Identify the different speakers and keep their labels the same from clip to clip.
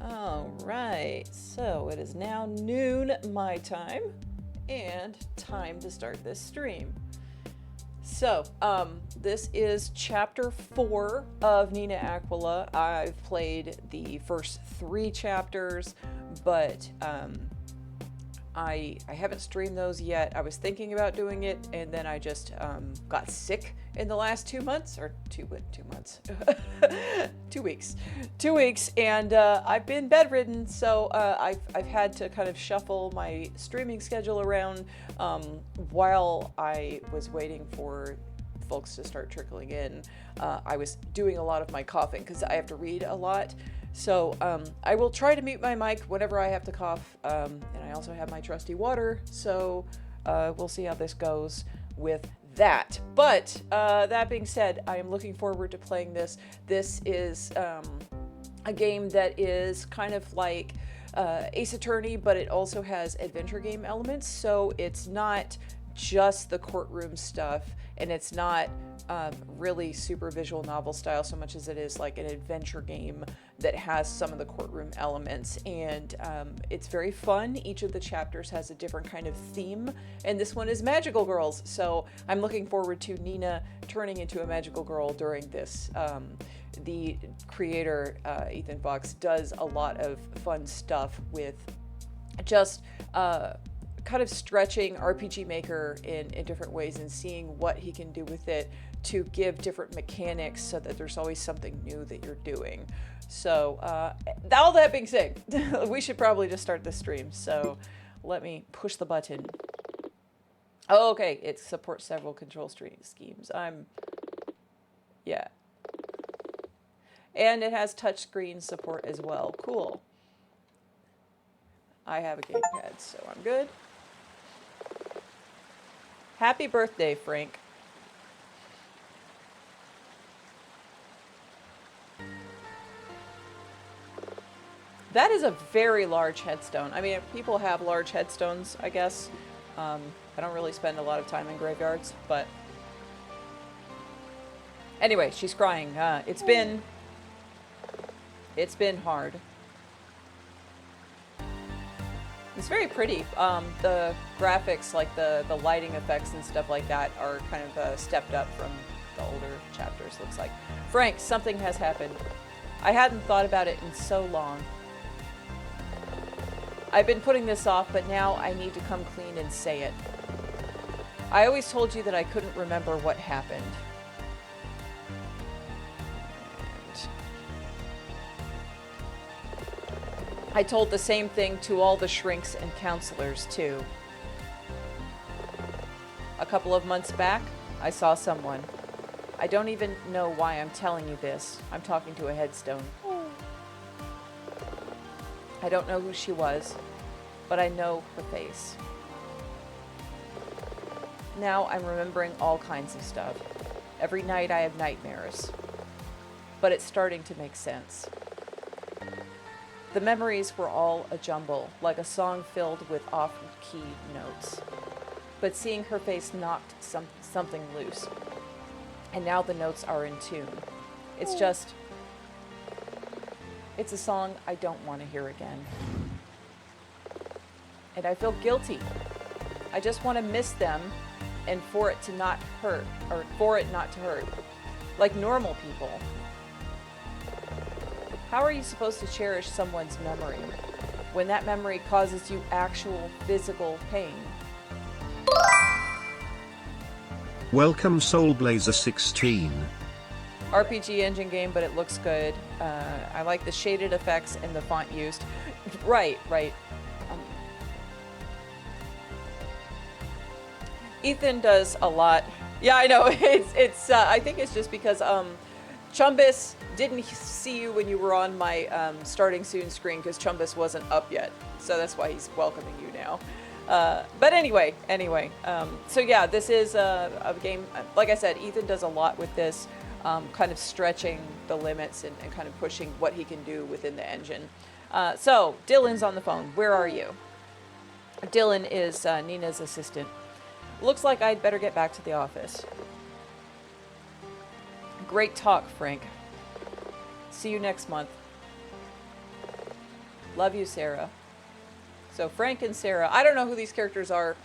Speaker 1: All right, so it is now noon my time and time to start this stream. So, this is chapter 4 of Nina Aquila. I've played the first 3 chapters, but I haven't streamed those yet. I was thinking about doing it, and then I just got sick in the last 2 months, or 2 months, 2 weeks, 2 weeks, and I've been bedridden, so I've had to kind of shuffle my streaming schedule around while I was waiting for folks to start trickling in. I was doing a lot of my coughing because I have to read a lot. So I will try to mute my mic whenever I have to cough, and I also have my trusty water, so we'll see how this goes with that. But that being said, I am looking forward to playing this. This is a game that is kind of like Ace Attorney, but it also has adventure game elements, so it's not just the courtroom stuff, and it's not really super visual novel style so much as it is like an adventure game that has some of the courtroom elements, and it's very fun. Each of the chapters has a different kind of theme, and this one is magical girls, so I'm looking forward to Nina turning into a magical girl during this. The creator, Ethan Fox, does a lot of fun stuff with just kind of stretching RPG Maker in different ways and seeing what he can do with it to give different mechanics so that there's always something new that you're doing. So all that being said, we should probably just start the stream. So let me push the button. Oh, okay, it supports several control schemes. Yeah. And it has touchscreen support as well. Cool. I have a gamepad, so I'm good. Happy birthday, Frank. That is a very large headstone. I mean, people have large headstones, I guess. I don't really spend a lot of time in graveyards, but... Anyway, she's crying. It's been hard. It's very pretty. The graphics, like the lighting effects and stuff like that, are kind of stepped up from the older chapters, looks like. Frank, something has happened. I hadn't thought about it in so long. I've been putting this off, but now I need to come clean and say it. I always told you that I couldn't remember what happened. I told the same thing to all the shrinks and counselors, too. A couple of months back, I saw someone. I don't even know why I'm telling you this. I'm talking to a headstone. I don't know who she was, but I know her face. Now I'm remembering all kinds of stuff. Every night I have nightmares. But it's starting to make sense. The memories were all a jumble, like a song filled with off-key notes. But seeing her face knocked something loose. And now the notes are in tune. It's just... It's a song I don't want to hear again. And I feel guilty. I just want to miss them and for it to not hurt, or for it not to hurt. Like normal people. How are you supposed to cherish someone's memory when that memory causes you actual physical pain?
Speaker 2: Welcome Soulblazer 16.
Speaker 1: RPG engine game, but it looks good. I like the shaded effects and the font used. Right. Ethan does a lot. Yeah, I know. It's. I think it's just because Chumbus didn't see you when you were on my starting soon screen because Chumbus wasn't up yet, so that's why he's welcoming you now. But anyway. So yeah, this is a game. Like I said, Ethan does a lot with this. Kind of stretching the limits and kind of pushing what he can do within the engine. So, Dylan's on the phone. Where are you? Dylan is Nina's assistant. Looks like I'd better get back to the office. Great talk, Frank. See you next month. Love you, Sarah. So Frank and Sarah. I don't know who these characters are.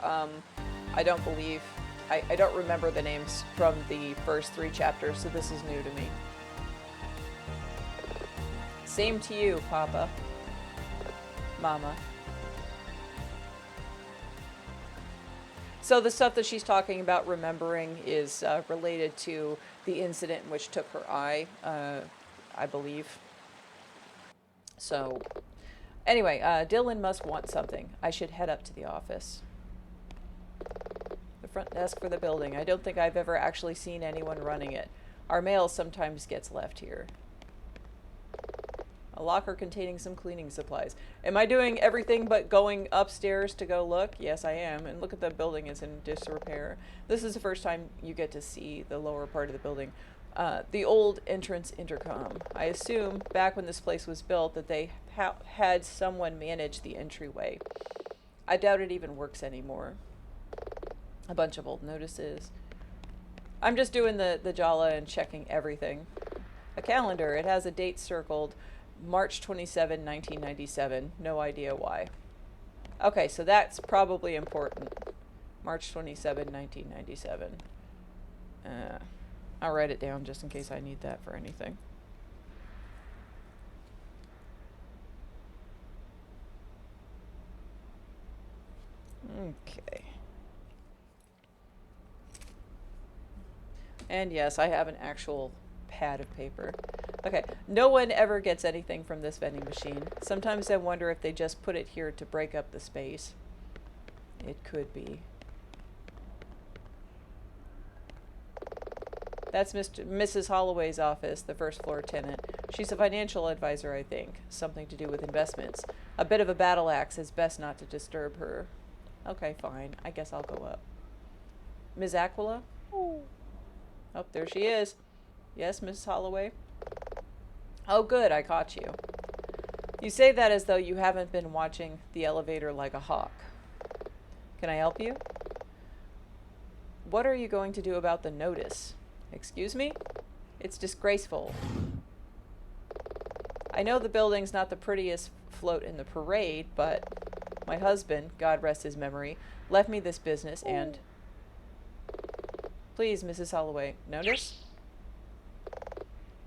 Speaker 1: I don't believe. I don't remember the names from the first 3 chapters, so this is new to me. Same to you, Papa. Mama. So the stuff that she's talking about remembering is related to the incident in which took her eye, I believe. So, anyway, Dylan must want something. I should head up to the office. The front desk for the building. I don't think I've ever actually seen anyone running it. Our mail sometimes gets left here. A locker containing some cleaning supplies. Am I doing everything but going upstairs to go look? Yes, I am. And look at the building, it's in disrepair. This is the first time you get to see the lower part of the building. The old entrance intercom. I assume back when this place was built that they had someone manage the entryway. I doubt it even works anymore. A bunch of old notices. I'm just doing the Jala and checking everything. A calendar. It has a date circled. March 27, 1997. No idea why. Okay, so that's probably important. March 27, 1997. I'll write it down just in case I need that for anything. Okay. And yes, I have an actual pad of paper. Okay, no one ever gets anything from this vending machine. Sometimes I wonder if they just put it here to break up the space. It could be. That's Mrs. Holloway's office, the first floor tenant. She's a financial advisor, I think. Something to do with investments. A bit of a battle axe. It's best not to disturb her. Okay, fine. I guess I'll go up. Ms. Aquila? Oh, there she is. Yes, Mrs. Holloway? Oh, good. I caught you. You say that as though you haven't been watching the elevator like a hawk. Can I help you? What are you going to do about the notice? Excuse me? It's disgraceful. I know the building's not the prettiest float in the parade, but my husband, God rest his memory, left me this business and... Please, Mrs. Holloway, notice?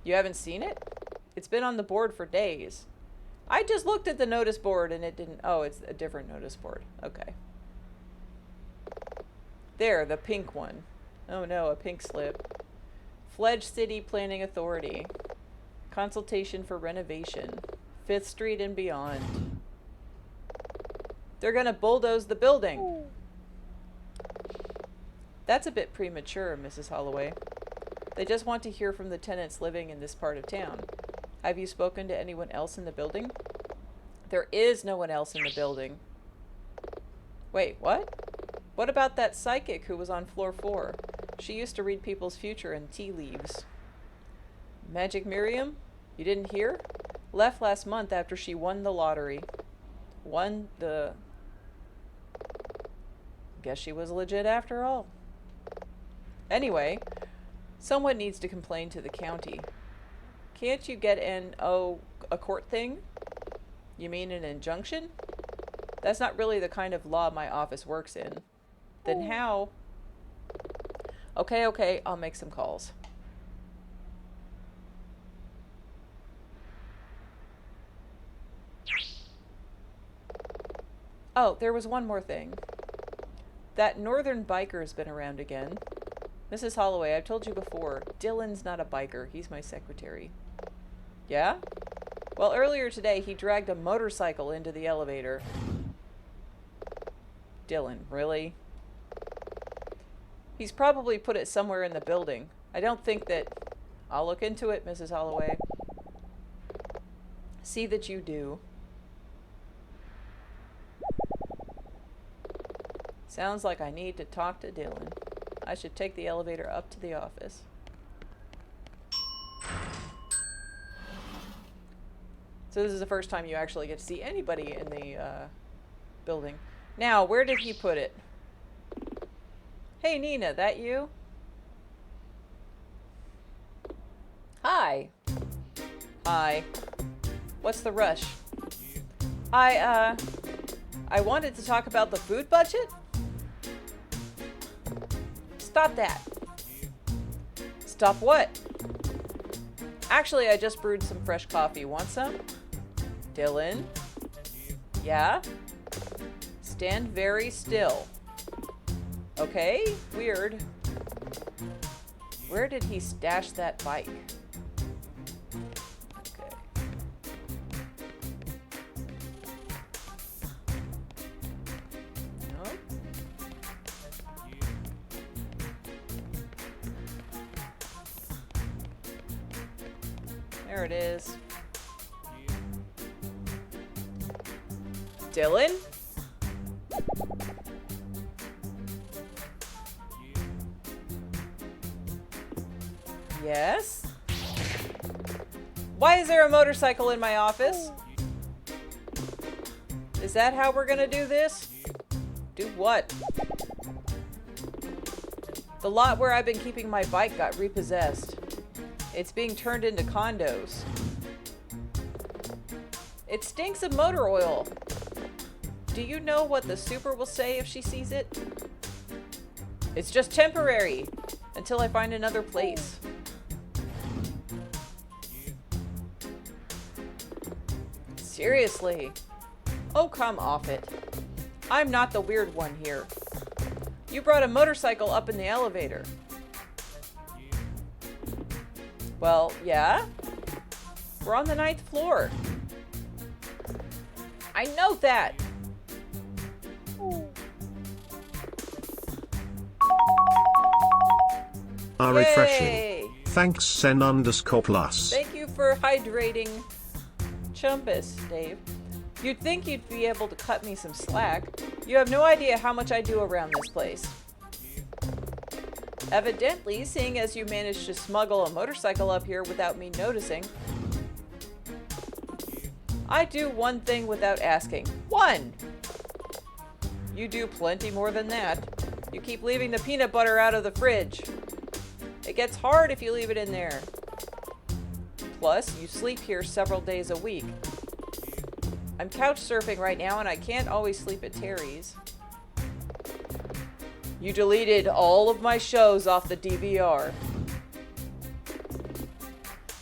Speaker 1: You haven't seen it? It's been on the board for days. I just looked at the notice board and it didn't... Oh, it's a different notice board. Okay. There, the pink one. Oh no, a pink slip. Fledged City Planning Authority. Consultation for renovation. 5th Street and beyond. They're gonna bulldoze the building. That's a bit premature, Mrs. Holloway. They just want to hear from the tenants living in this part of town. Have you spoken to anyone else in the building? There is no one else in the building. Wait, what? What about that psychic who was on floor 4? She used to read people's future in tea leaves. Magic Miriam? You didn't hear? Left last month after she won the lottery. Won the... Guess she was legit after all. Anyway, someone needs to complain to the county. Can't you get in, a court thing? You mean an injunction? That's not really the kind of law my office works in. Then how? Okay, I'll make some calls. Oh, there was one more thing. That northern biker's been around again. Mrs. Holloway, I've told you before, Dylan's not a biker. He's my secretary. Yeah? Well, earlier today, he dragged a motorcycle into the elevator. Dylan, really? He's probably put it somewhere in the building. I don't think that... I'll look into it, Mrs. Holloway. See that you do. Sounds like I need to talk to Dylan. I should take the elevator up to the office. So this is the first time you actually get to see anybody in the building. Now, where did he put it? Hey, Nina, that you? Hi. Hi. What's the rush? I wanted to talk about the food budget. Stop that. Stop what? Actually, I just brewed some fresh coffee. Want some? Dylan? Yeah? Stand very still. Okay, weird. Where did he stash that bike? Okay. No? There it is. Dylan? Yes? Why is there a motorcycle in my office? Is that how we're gonna do this? Do what? The lot where I've been keeping my bike got repossessed. It's being turned into condos. It stinks of motor oil. Do you know what the super will say if she sees it? It's just temporary until I find another place. Seriously? Oh, come off it. I'm not the weird one here. You brought a motorcycle up in the elevator. Well, yeah? We're on the 9th floor. I know that.
Speaker 2: Are
Speaker 1: Yay!
Speaker 2: refreshing. Thanks Sen_plus.
Speaker 1: Thank you for hydrating Chumpus, Dave. You'd think you'd be able to cut me some slack. You have no idea how much I do around this place. Evidently, seeing as you managed to smuggle a motorcycle up here without me noticing. I do one thing without asking. One! You do plenty more than that. You keep leaving the peanut butter out of the fridge. It gets hard if you leave it in there. Plus, you sleep here several days a week. I'm couch surfing right now and I can't always sleep at Terry's. You deleted all of my shows off the DVR.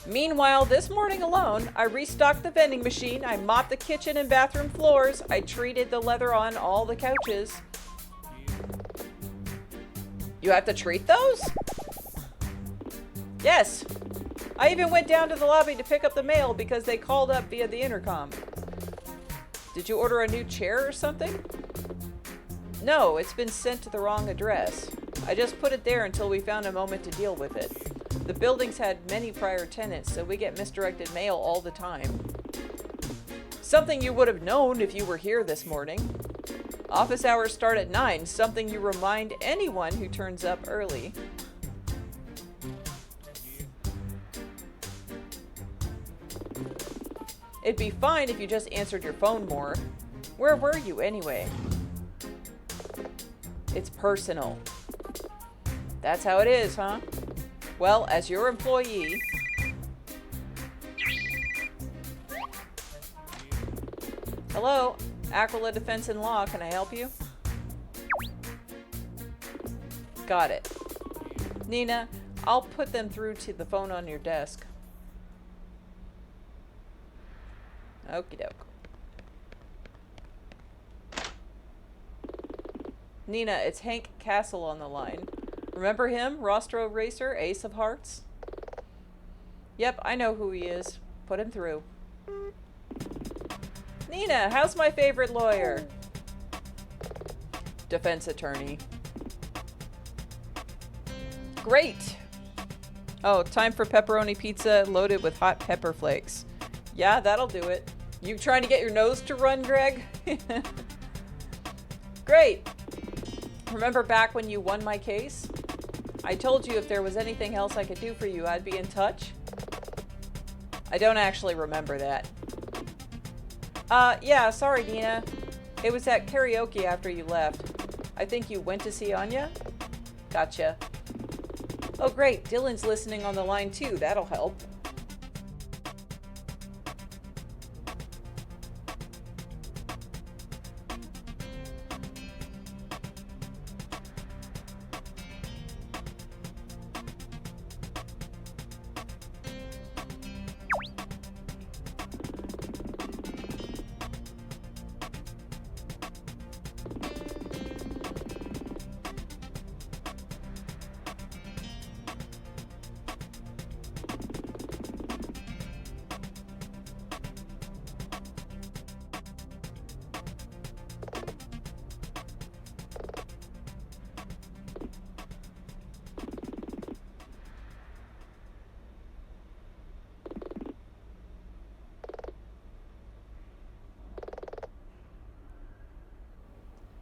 Speaker 1: Meanwhile, this morning alone, I restocked the vending machine, I mopped the kitchen and bathroom floors, I treated the leather on all the couches. You have to treat those? Yes. I even went down to the lobby to pick up the mail because they called up via the intercom. Did you order a new chair or something? No, it's been sent to the wrong address. I just put it there until we found a moment to deal with it. The building's had many prior tenants, so we get misdirected mail all the time. Something you would have known if you were here this morning. Office hours start at 9, something you remind anyone who turns up early. It'd be fine if you just answered your phone more. Where were you anyway? It's personal. That's how it is, huh? Well, as your employee... Hello, Aquila Defense and Law, can I help you? Got it. Nina, I'll put them through to the phone on your desk. Okie doke. Nina, it's Hank Castle on the line. Remember him? Rostro Racer, Ace of Hearts? Yep, I know who he is. Put him through. Nina, how's my favorite lawyer? Defense attorney. Great! Oh, time for pepperoni pizza loaded with hot pepper flakes. Yeah, that'll do it. You trying to get your nose to run, Greg? Great! Remember back when you won my case? I told you if there was anything else I could do for you, I'd be in touch. I don't actually remember that. Yeah, sorry, Nina. It was at karaoke after you left. I think you went to see Anya? Gotcha. Oh, great. Dylan's listening on the line, too. That'll help.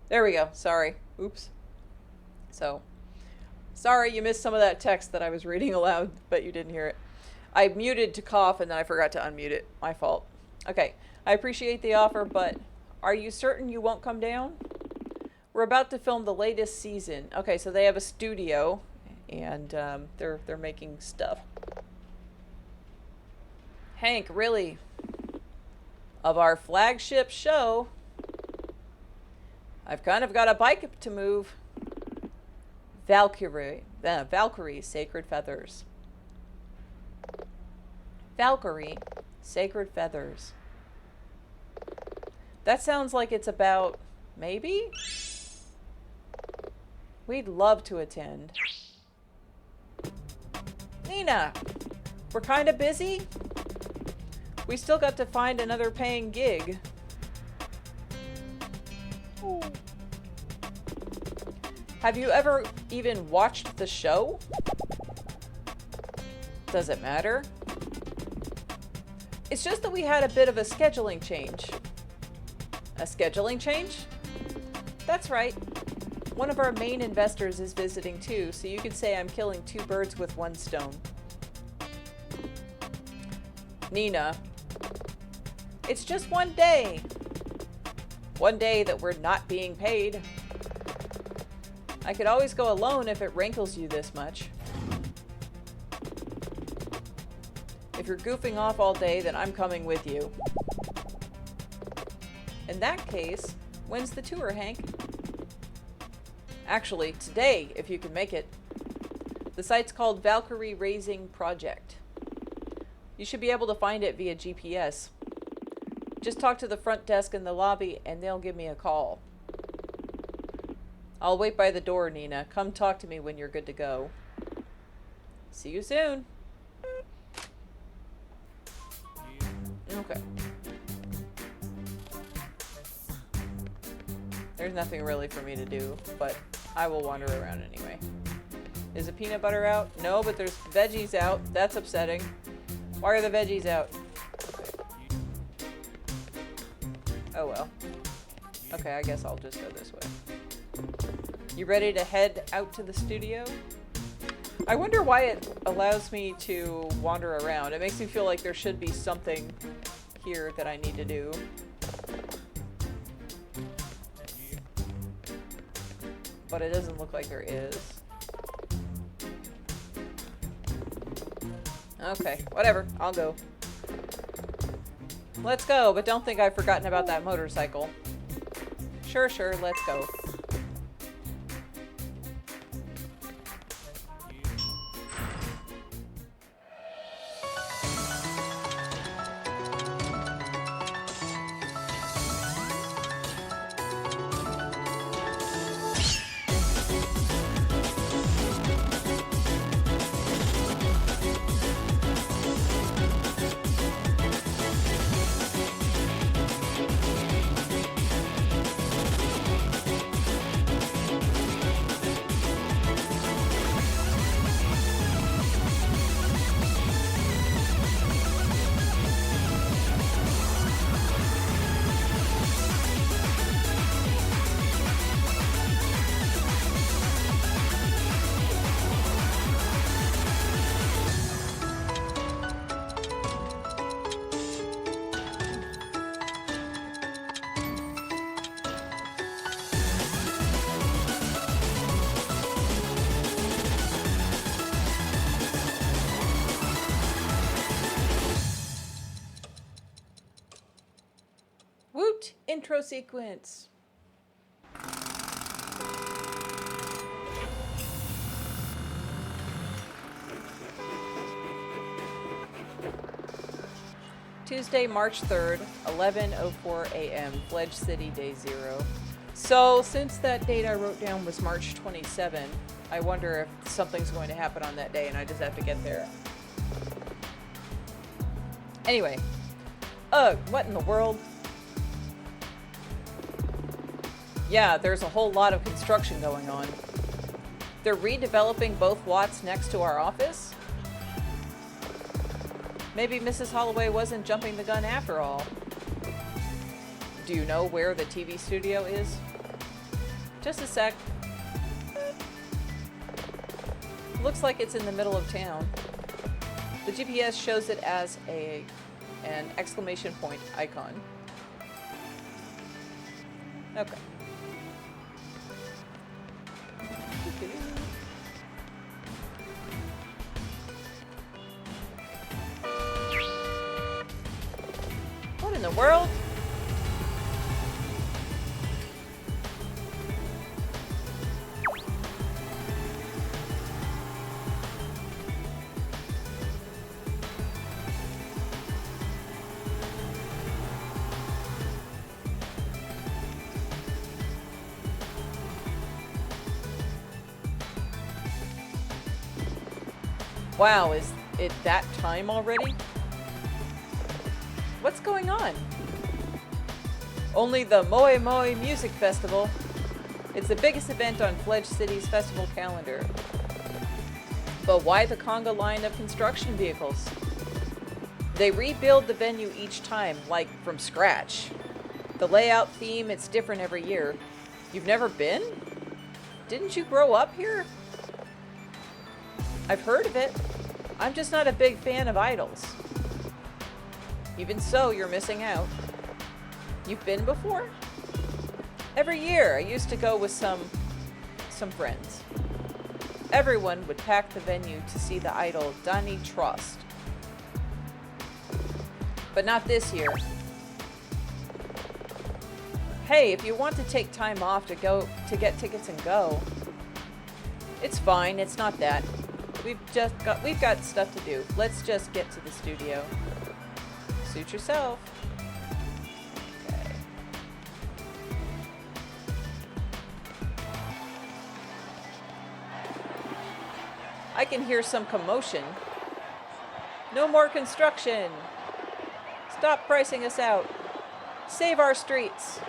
Speaker 1: There we go. Sorry. Oops. So, sorry you missed some of that text that I was reading aloud, but you didn't hear it. I muted to cough and then I forgot to unmute it. My fault. Okay. I appreciate the offer, but are you certain you won't come down? We're about to film the latest season. Okay, so they have a studio, and they're making stuff. Hank, really? Of our flagship show, I've kind of got a bike to move. Valkyrie, Sacred Feathers. Valkyrie, Sacred Feathers. That sounds like it's about, maybe? We'd love to attend. Nina, we're kind of busy. We still got to find another paying gig. Ooh. Have you ever even watched the show? Does it matter? It's just that we had a bit of a scheduling change. A scheduling change? That's right. One of our main investors is visiting too, so you could say I'm killing two birds with one stone. Nina, it's just one day. One day that we're not being paid. I could always go alone if it rankles you this much. If you're goofing off all day, then I'm coming with you. In that case, when's the tour, Hank? Actually, today, if you can make it. The site's called Valkyrie Raising Project. You should be able to find it via GPS. Just talk to the front desk in the lobby and they'll give me a call. I'll wait by the door, Nina. Come talk to me when you're good to go. See you soon. Okay. There's nothing really for me to do, but I will wander around anyway. Is the peanut butter out? No, but there's veggies out. That's upsetting. Why are the veggies out? Okay. Oh well. Okay, I guess I'll just go this way. You ready to head out to the studio? I wonder why it allows me to wander around. It makes me feel like there should be something here that I need to do. But it doesn't look like there is. Okay, whatever. I'll go. Let's go, but don't think I've forgotten about that motorcycle. Sure, let's go. Woot! Intro sequence. Tuesday, March 3rd, 11:04 a.m., Fledge City, Day 0. So, since that date I wrote down was March 27, I wonder if something's going to happen on that day and I just have to get there. Anyway. Ugh, what in the world? Yeah, there's a whole lot of construction going on. They're redeveloping both lots next to our office? Maybe Mrs. Holloway wasn't jumping the gun after all. Do you know where the TV studio is? Just a sec. Looks like it's in the middle of town. The GPS shows it as an exclamation point icon. Okay. What in the world? Wow, is it that time already? What's going on? Only the Moe Moe Music Festival. It's the biggest event on Fledge City's festival calendar. But why the conga line of construction vehicles? They rebuild the venue each time, like from scratch. The layout theme, it's different every year. You've never been? Didn't you grow up here? I've heard of it. I'm just not a big fan of idols. Even so, you're missing out. You've been before? Every year, I used to go with some friends. Everyone would pack the venue to see the idol Danny Trost. But not this year. Hey, if you want to take time off to get tickets and go, it's fine. It's not that. We've got stuff to do. Let's just get to the studio. Suit yourself. Okay. I can hear some commotion. No more construction. Stop pricing us out. Save our streets.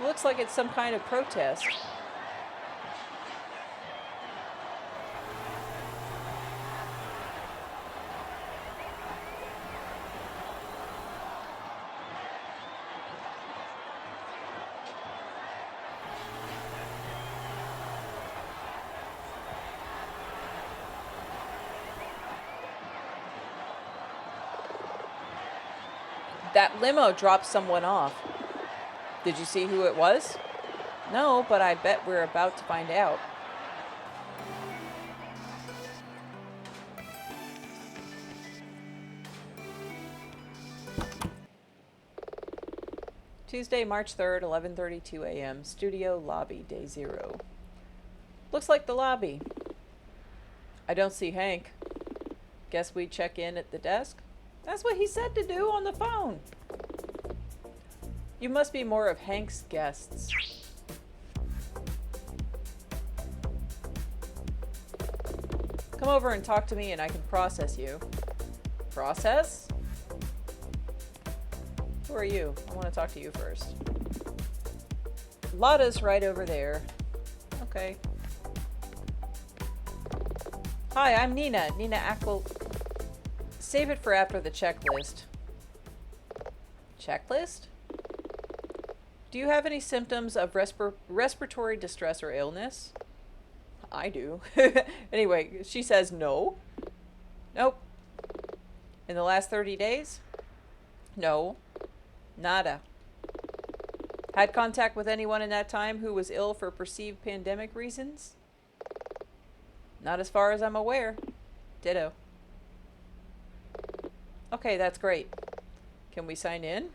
Speaker 1: Looks like it's some kind of protest. That limo dropped someone off. Did you see who it was? No, but I bet we're about to find out. Tuesday, March 3rd, 11:32 a.m. Studio lobby, day 0. Looks like the lobby. I don't see Hank. Guess we check in at the desk? That's what he said to do on the phone. You must be more of Hank's guests. Come over and talk to me and I can process you. Process? Who are you? I want to talk to you first. Lotta's right over there. Okay. Hi, I'm Nina. Nina Aquila. Save it for after the checklist. Checklist? Do you have any symptoms of respiratory distress or illness? I do. Anyway, she says no. Nope. In the last 30 days? No. Nada. Had contact with anyone in that time who was ill for perceived pandemic reasons? Not as far as I'm aware. Ditto. Okay, that's great. Can we sign in?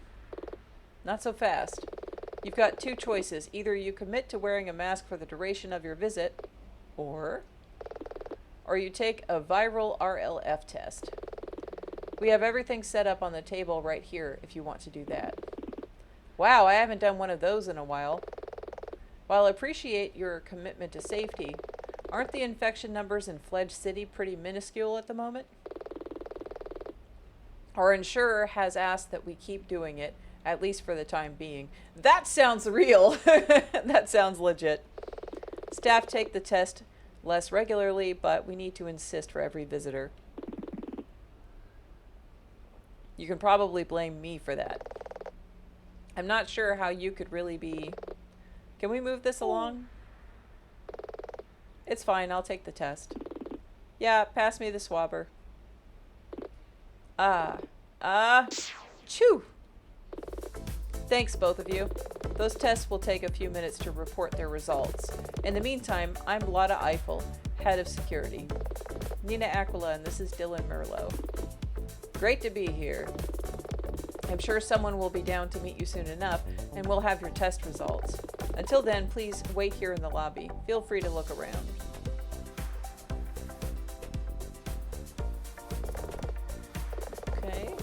Speaker 1: Not so fast. You've got two choices. Either you commit to wearing a mask for the duration of your visit, or you take a viral RLF test. We have everything set up on the table right here if you want to do that. Wow, I haven't done one of those in a while. While I appreciate your commitment to safety, aren't the infection numbers in Fledge City pretty minuscule at the moment? Our insurer has asked that we keep doing it, at least for the time being. That sounds real. That sounds legit. Staff take the test less regularly, but we need to insist for every visitor. You can probably blame me for that. I'm not sure how you could really be Can we move this along? It's fine, I'll take the test. Yeah, pass me the swabber. Chew! Thanks, both of you. Those tests will take a few minutes to report their results. In the meantime, I'm Lotta Eiffel, head of security. Nina Aquila, and this is Dylan Merlot. Great to be here. I'm sure someone will be down to meet you soon enough, and we'll have your test results. Until then, please wait here in the lobby. Feel free to look around. Okay.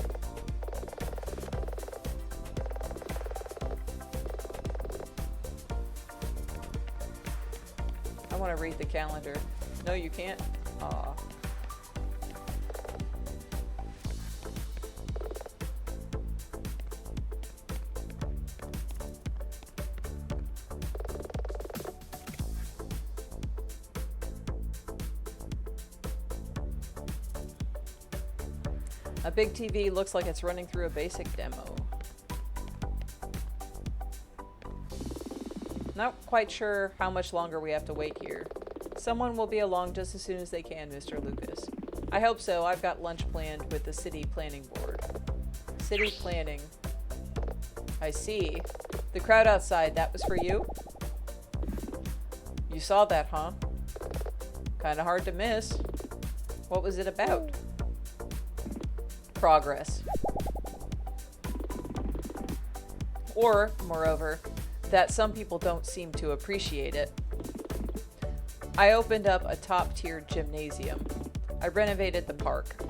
Speaker 1: I want to read the calendar. No, you can't? Aw. A big TV looks like it's running through a basic demo. Not quite sure how much longer we have to wait here. Someone will be along just as soon as they can, Mr. Lucas. I hope so. I've got lunch planned with the city planning board. City planning. I see. The crowd outside, that was for you? You saw that, huh? Kinda hard to miss. What was it about? Progress. Or, moreover, that some people don't seem to appreciate it. I opened up a top-tier gymnasium. I renovated the park.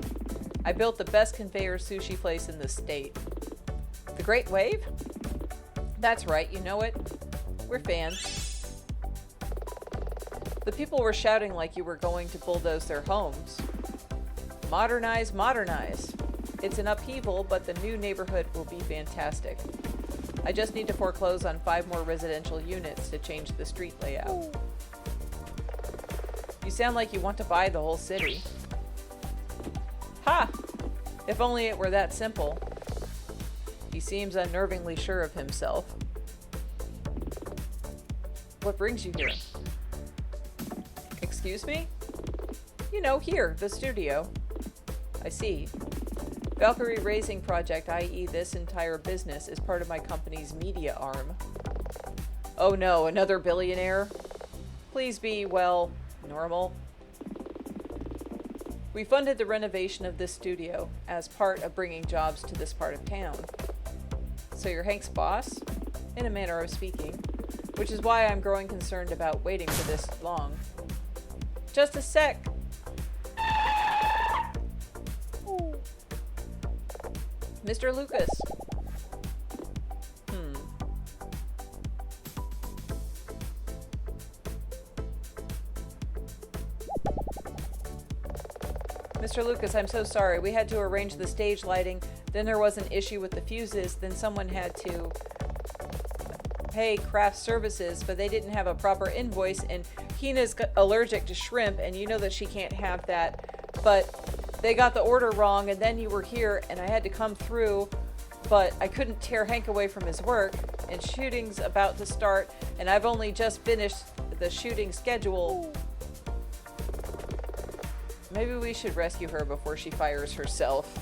Speaker 1: I built the best conveyor sushi place in the state. The Great Wave? That's right, you know it. We're fans. The people were shouting like you were going to bulldoze their homes. Modernize, modernize. It's an upheaval, but the new neighborhood will be fantastic. I just need to foreclose on 5 more residential units to change the street layout. You sound like you want to buy the whole city. Ha! If only it were that simple. He seems unnervingly sure of himself. What brings you here? Excuse me? You know, here, the studio. I see. Valkyrie Raising Project, i.e. this entire business, is part of my company's media arm. Oh no, another billionaire? Please be, well, normal. We funded the renovation of this studio as part of bringing jobs to this part of town. So you're Hank's boss? In a manner of speaking. Which is why I'm growing concerned about waiting for this long. Just a sec. Mr. Lucas. Mr. Lucas, I'm so sorry. We had to arrange the stage lighting. Then there was an issue with the fuses. Then someone had to pay craft services, but they didn't have a proper invoice. And Hina's allergic to shrimp, and you know that she can't have that. But they got the order wrong, and then you were here, and I had to come through, but I couldn't tear Hank away from his work, and shooting's about to start, and I've only just finished the shooting schedule. Maybe we should rescue her before she fires herself.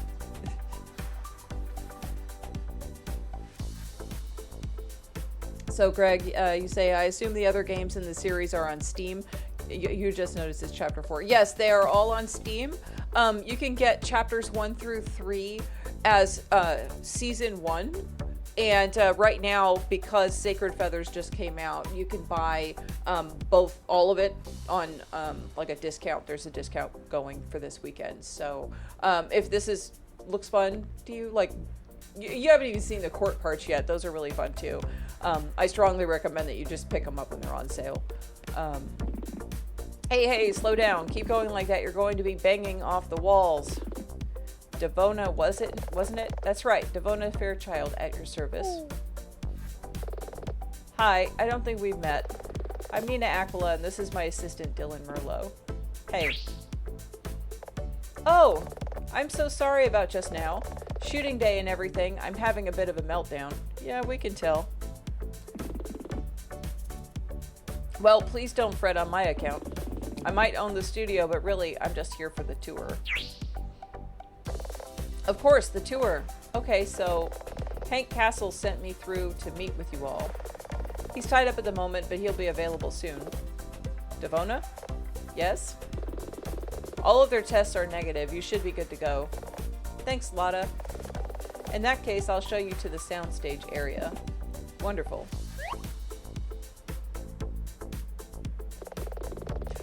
Speaker 1: So, Greg, you say, I assume the other games in the series are on Steam. You just noticed it's Chapter 4. Yes, they are all on Steam. You can get Chapters 1 through 3 as Season 1. And right now, because Sacred Feathers just came out, you can buy all of it on like a discount. There's a discount going for this weekend. So if this looks fun to you, like you haven't even seen the court parts yet. Those are really fun too. I strongly recommend that you just pick them up when they're on sale. Hey, slow down. Keep going like that. You're going to be banging off the walls. Devona, wasn't it? That's right. Devona Fairchild at your service. Hi, I don't think we've met. I'm Nina Aquila, and this is my assistant, Dylan Merlot. Hey. Oh, I'm so sorry about just now. Shooting day and everything. I'm having a bit of a meltdown. Yeah, we can tell. Well, please don't fret on my account. I might own the studio, but really, I'm just here for the tour. Of course, the tour. Okay, so Hank Castle sent me through to meet with you all. He's tied up at the moment, but he'll be available soon. Devona? Yes? All of their tests are negative. You should be good to go. Thanks, Lotta. In that case, I'll show you to the soundstage area. Wonderful.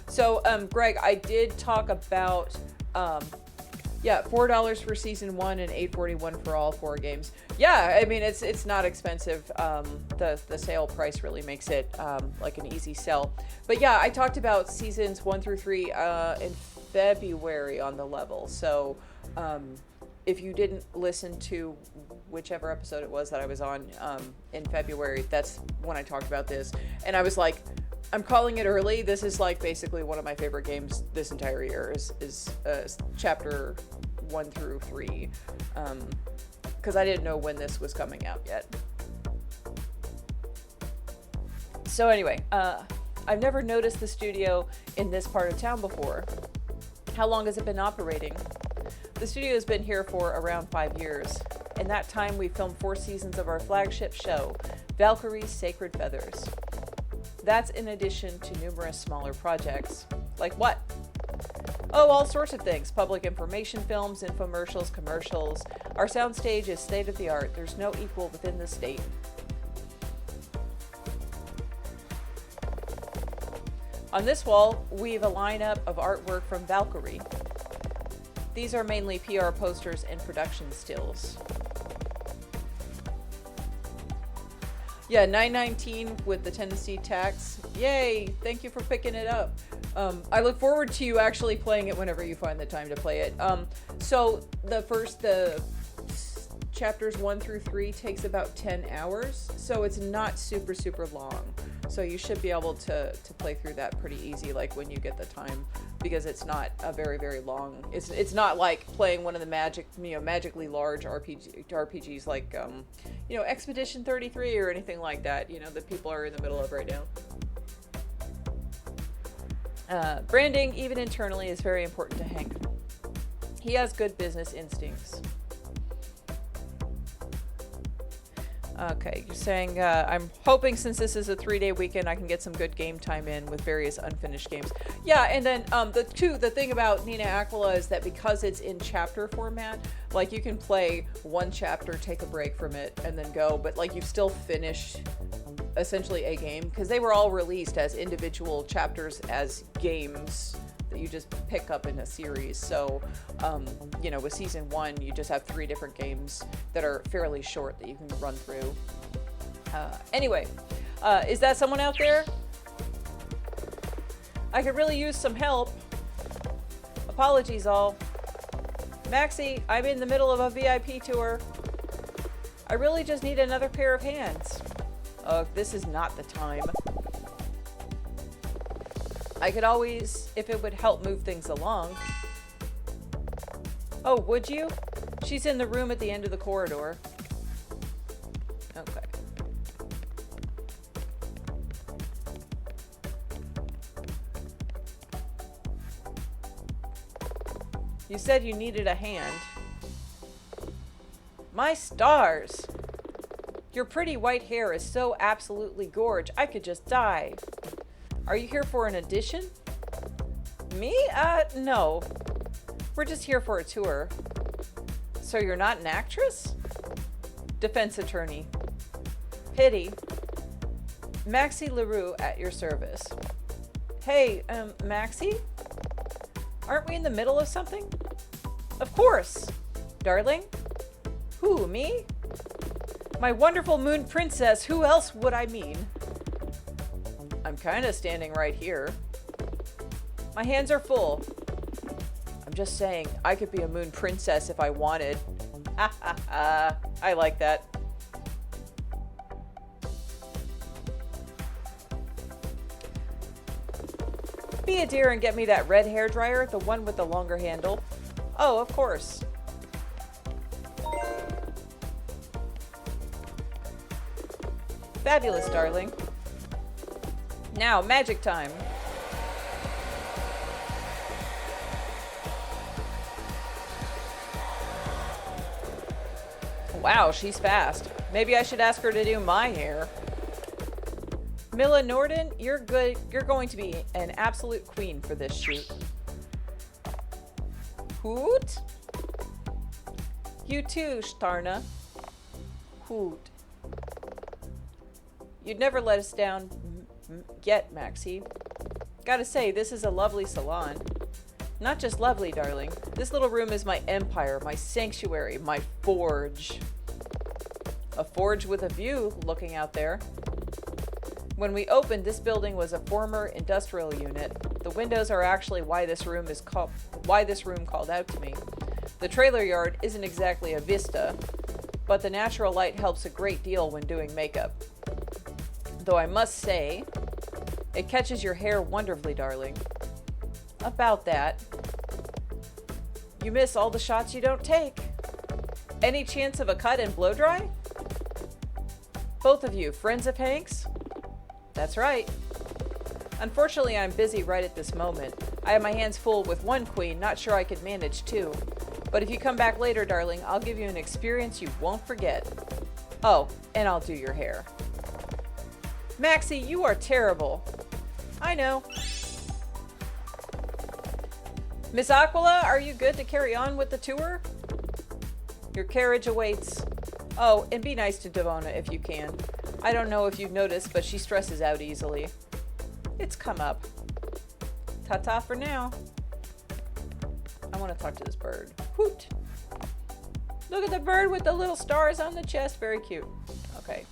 Speaker 1: So, Greg, I did talk about, yeah, $4 for season 1 and $8.41 for all 4 games. Yeah, I mean, it's not expensive. The sale price really makes it like an easy sell. But yeah, I talked about seasons 1 through 3 in February on the level. So if you didn't listen to whichever episode it was that I was on in February, that's when I talked about this. And I was like, I'm calling it early. This is like basically one of my favorite games this entire year is chapter 1 through 3. Because I didn't know when this was coming out yet. So anyway, I've never noticed the studio in this part of town before. How long has it been operating? The studio has been here for around 5 years. In that time, we filmed 4 seasons of our flagship show, Valkyrie's Sacred Feathers. That's in addition to numerous smaller projects. Like what? Oh, all sorts of things. Public information films, infomercials, commercials. Our soundstage is state of the art. There's no equal within the state. On this wall, we have a lineup of artwork from Valkyrie. These are mainly PR posters and production stills. Yeah, 919 with the Tennessee tax. Yay! Thank you for picking it up. I look forward to you actually playing it whenever you find the time to play it. So the chapters 1 through 3 takes about 10 hours, so it's not super long. So you should be able to play through that pretty easy, like when you get the time, because it's not a very long. It's not like playing one of the magically large RPGs like Expedition 33 or anything like that. That people are in the middle of right now. Branding, even internally, is very important to Hank. He has good business instincts. Okay, you're saying, I'm hoping since this is a 3-day weekend, I can get some good game time in with various unfinished games. Yeah, and then the thing about Nina Aquila is that because it's in chapter format, like you can play one chapter, take a break from it, and then go, but like you've still finished essentially a game, because they were all released as individual chapters as games that you just pick up in a series. So, with season 1, you just have 3 different games that are fairly short that you can run through. Anyway, is that someone out there? I could really use some help. Apologies all. Maxie, I'm in the middle of a VIP tour. I really just need another pair of hands. This is not the time. I could always, if it would help move things along. Oh, would you? She's in the room at the end of the corridor. Okay. You said you needed a hand. My stars! Your pretty white hair is so absolutely gorge, I could just die. Are you here for an audition? Me? No. We're just here for a tour. So you're not an actress? Defense attorney. Pity. Maxie LaRue at your service. Hey, Maxie? Aren't we in the middle of something? Of course. Darling? Who, me? My wonderful moon princess, who else would I mean? I'm kind of standing right here. My hands are full. I'm just saying, I could be a moon princess if I wanted. Ha ha ha. I like that. Be a dear and get me that red hairdryer, the one with the longer handle. Oh, of course. Fabulous, darling. Now, magic time. Wow, she's fast. Maybe I should ask her to do my hair. Milla Norden, you're good. You're going to be an absolute queen for this shoot. Hoot. You too, Starna. Hoot. You'd never let us down yet, Maxie. Gotta say, this is a lovely salon. Not just lovely, darling. This little room is my empire, my sanctuary, my forge. A forge with a view looking out there. When we opened, this building was a former industrial unit. The windows are actually why this room called out to me. The trailer yard isn't exactly a vista, but the natural light helps a great deal when doing makeup. Though I must say, it catches your hair wonderfully, darling. About that. You miss all the shots you don't take. Any chance of a cut and blow dry? Both of you, friends of Hank's? That's right. Unfortunately, I'm busy right at this moment. I have my hands full with one queen, not sure I could manage two. But if you come back later, darling, I'll give you an experience you won't forget. Oh, and I'll do your hair. Maxie, you are terrible. I know. Miss Aquila, are you good to carry on with the tour? Your carriage awaits. Oh, and be nice to Devona if you can. I don't know if you've noticed, but she stresses out easily. It's come up. Ta-ta for now. I want to talk to this bird. Hoot! Look at the bird with the little stars on the chest. Very cute. Okay.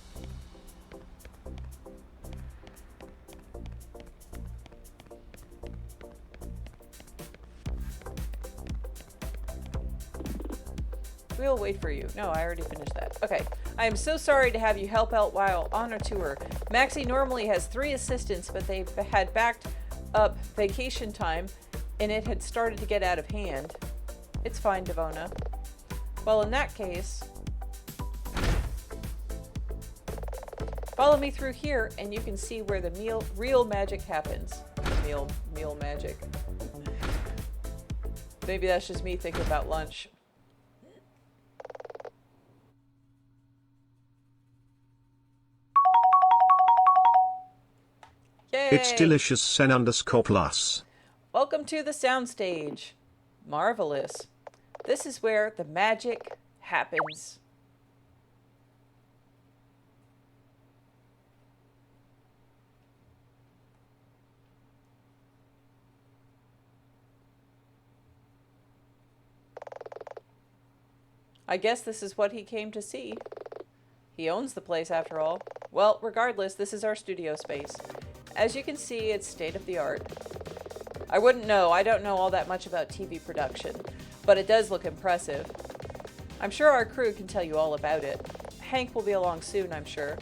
Speaker 1: We'll wait for you. No, I already finished that. Okay. I am so sorry to have you help out while on a tour. Maxie normally has 3 assistants, but they had backed up vacation time, and it had started to get out of hand. It's fine, Devona. Well, in that case, follow me through here, and you can see where the real magic happens. Meal magic. Maybe that's just me thinking about lunch. Yay!
Speaker 2: It's delicious sen_plus.
Speaker 1: Welcome to the soundstage. Marvelous. This is where the magic happens. I guess this is what he came to see. He owns the place after all. Well, regardless, this is our studio space. As you can see, it's state-of-the-art. I wouldn't know. I don't know all that much about TV production, but it does look impressive. I'm sure our crew can tell you all about it. Hank will be along soon, I'm sure.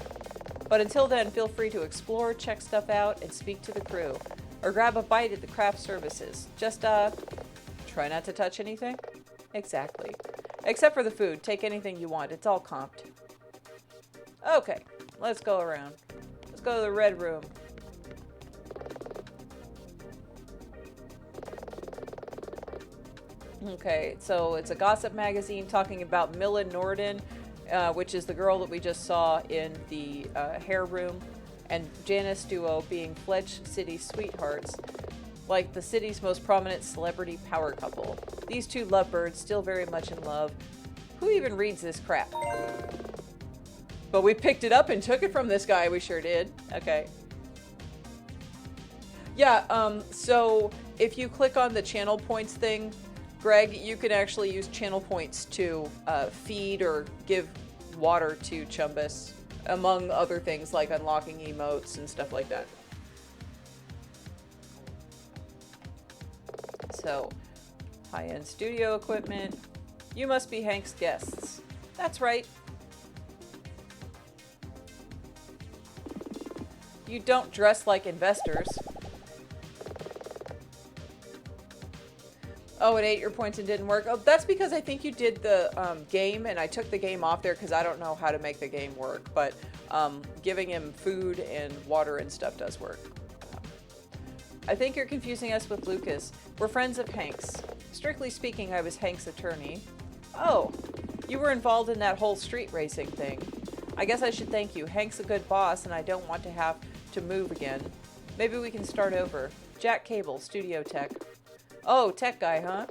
Speaker 1: But until then, feel free to explore, check stuff out, and speak to the crew. Or grab a bite at the craft services. Just, try not to touch anything? Exactly. Except for the food. Take anything you want. It's all comped. Okay, let's go around. Let's go to the red room. Okay, so it's a gossip magazine talking about Milla Norden, which is the girl that we just saw in the hair room, and Janice Duo being Fledge City sweethearts, like the city's most prominent celebrity power couple. These two lovebirds still very much in love. Who even reads this crap? But we picked it up and took it from this guy. We sure did. Okay. Yeah, so if you click on the channel points thing, Greg, you can actually use channel points to feed or give water to Chumbus, among other things like unlocking emotes and stuff like that. So, high-end studio equipment. You must be Hank's guests. That's right. You don't dress like investors. Oh, it ate your points and didn't work. Oh, that's because I think you did the game, and I took the game off there because I don't know how to make the game work. But giving him food and water and stuff does work. I think you're confusing us with Lucas. We're friends of Hank's. Strictly speaking, I was Hank's attorney. Oh, you were involved in that whole street racing thing. I guess I should thank you. Hank's a good boss, and I don't want to have to move again. Maybe we can start over. Jack Cable, studio tech. Oh, tech guy, huh?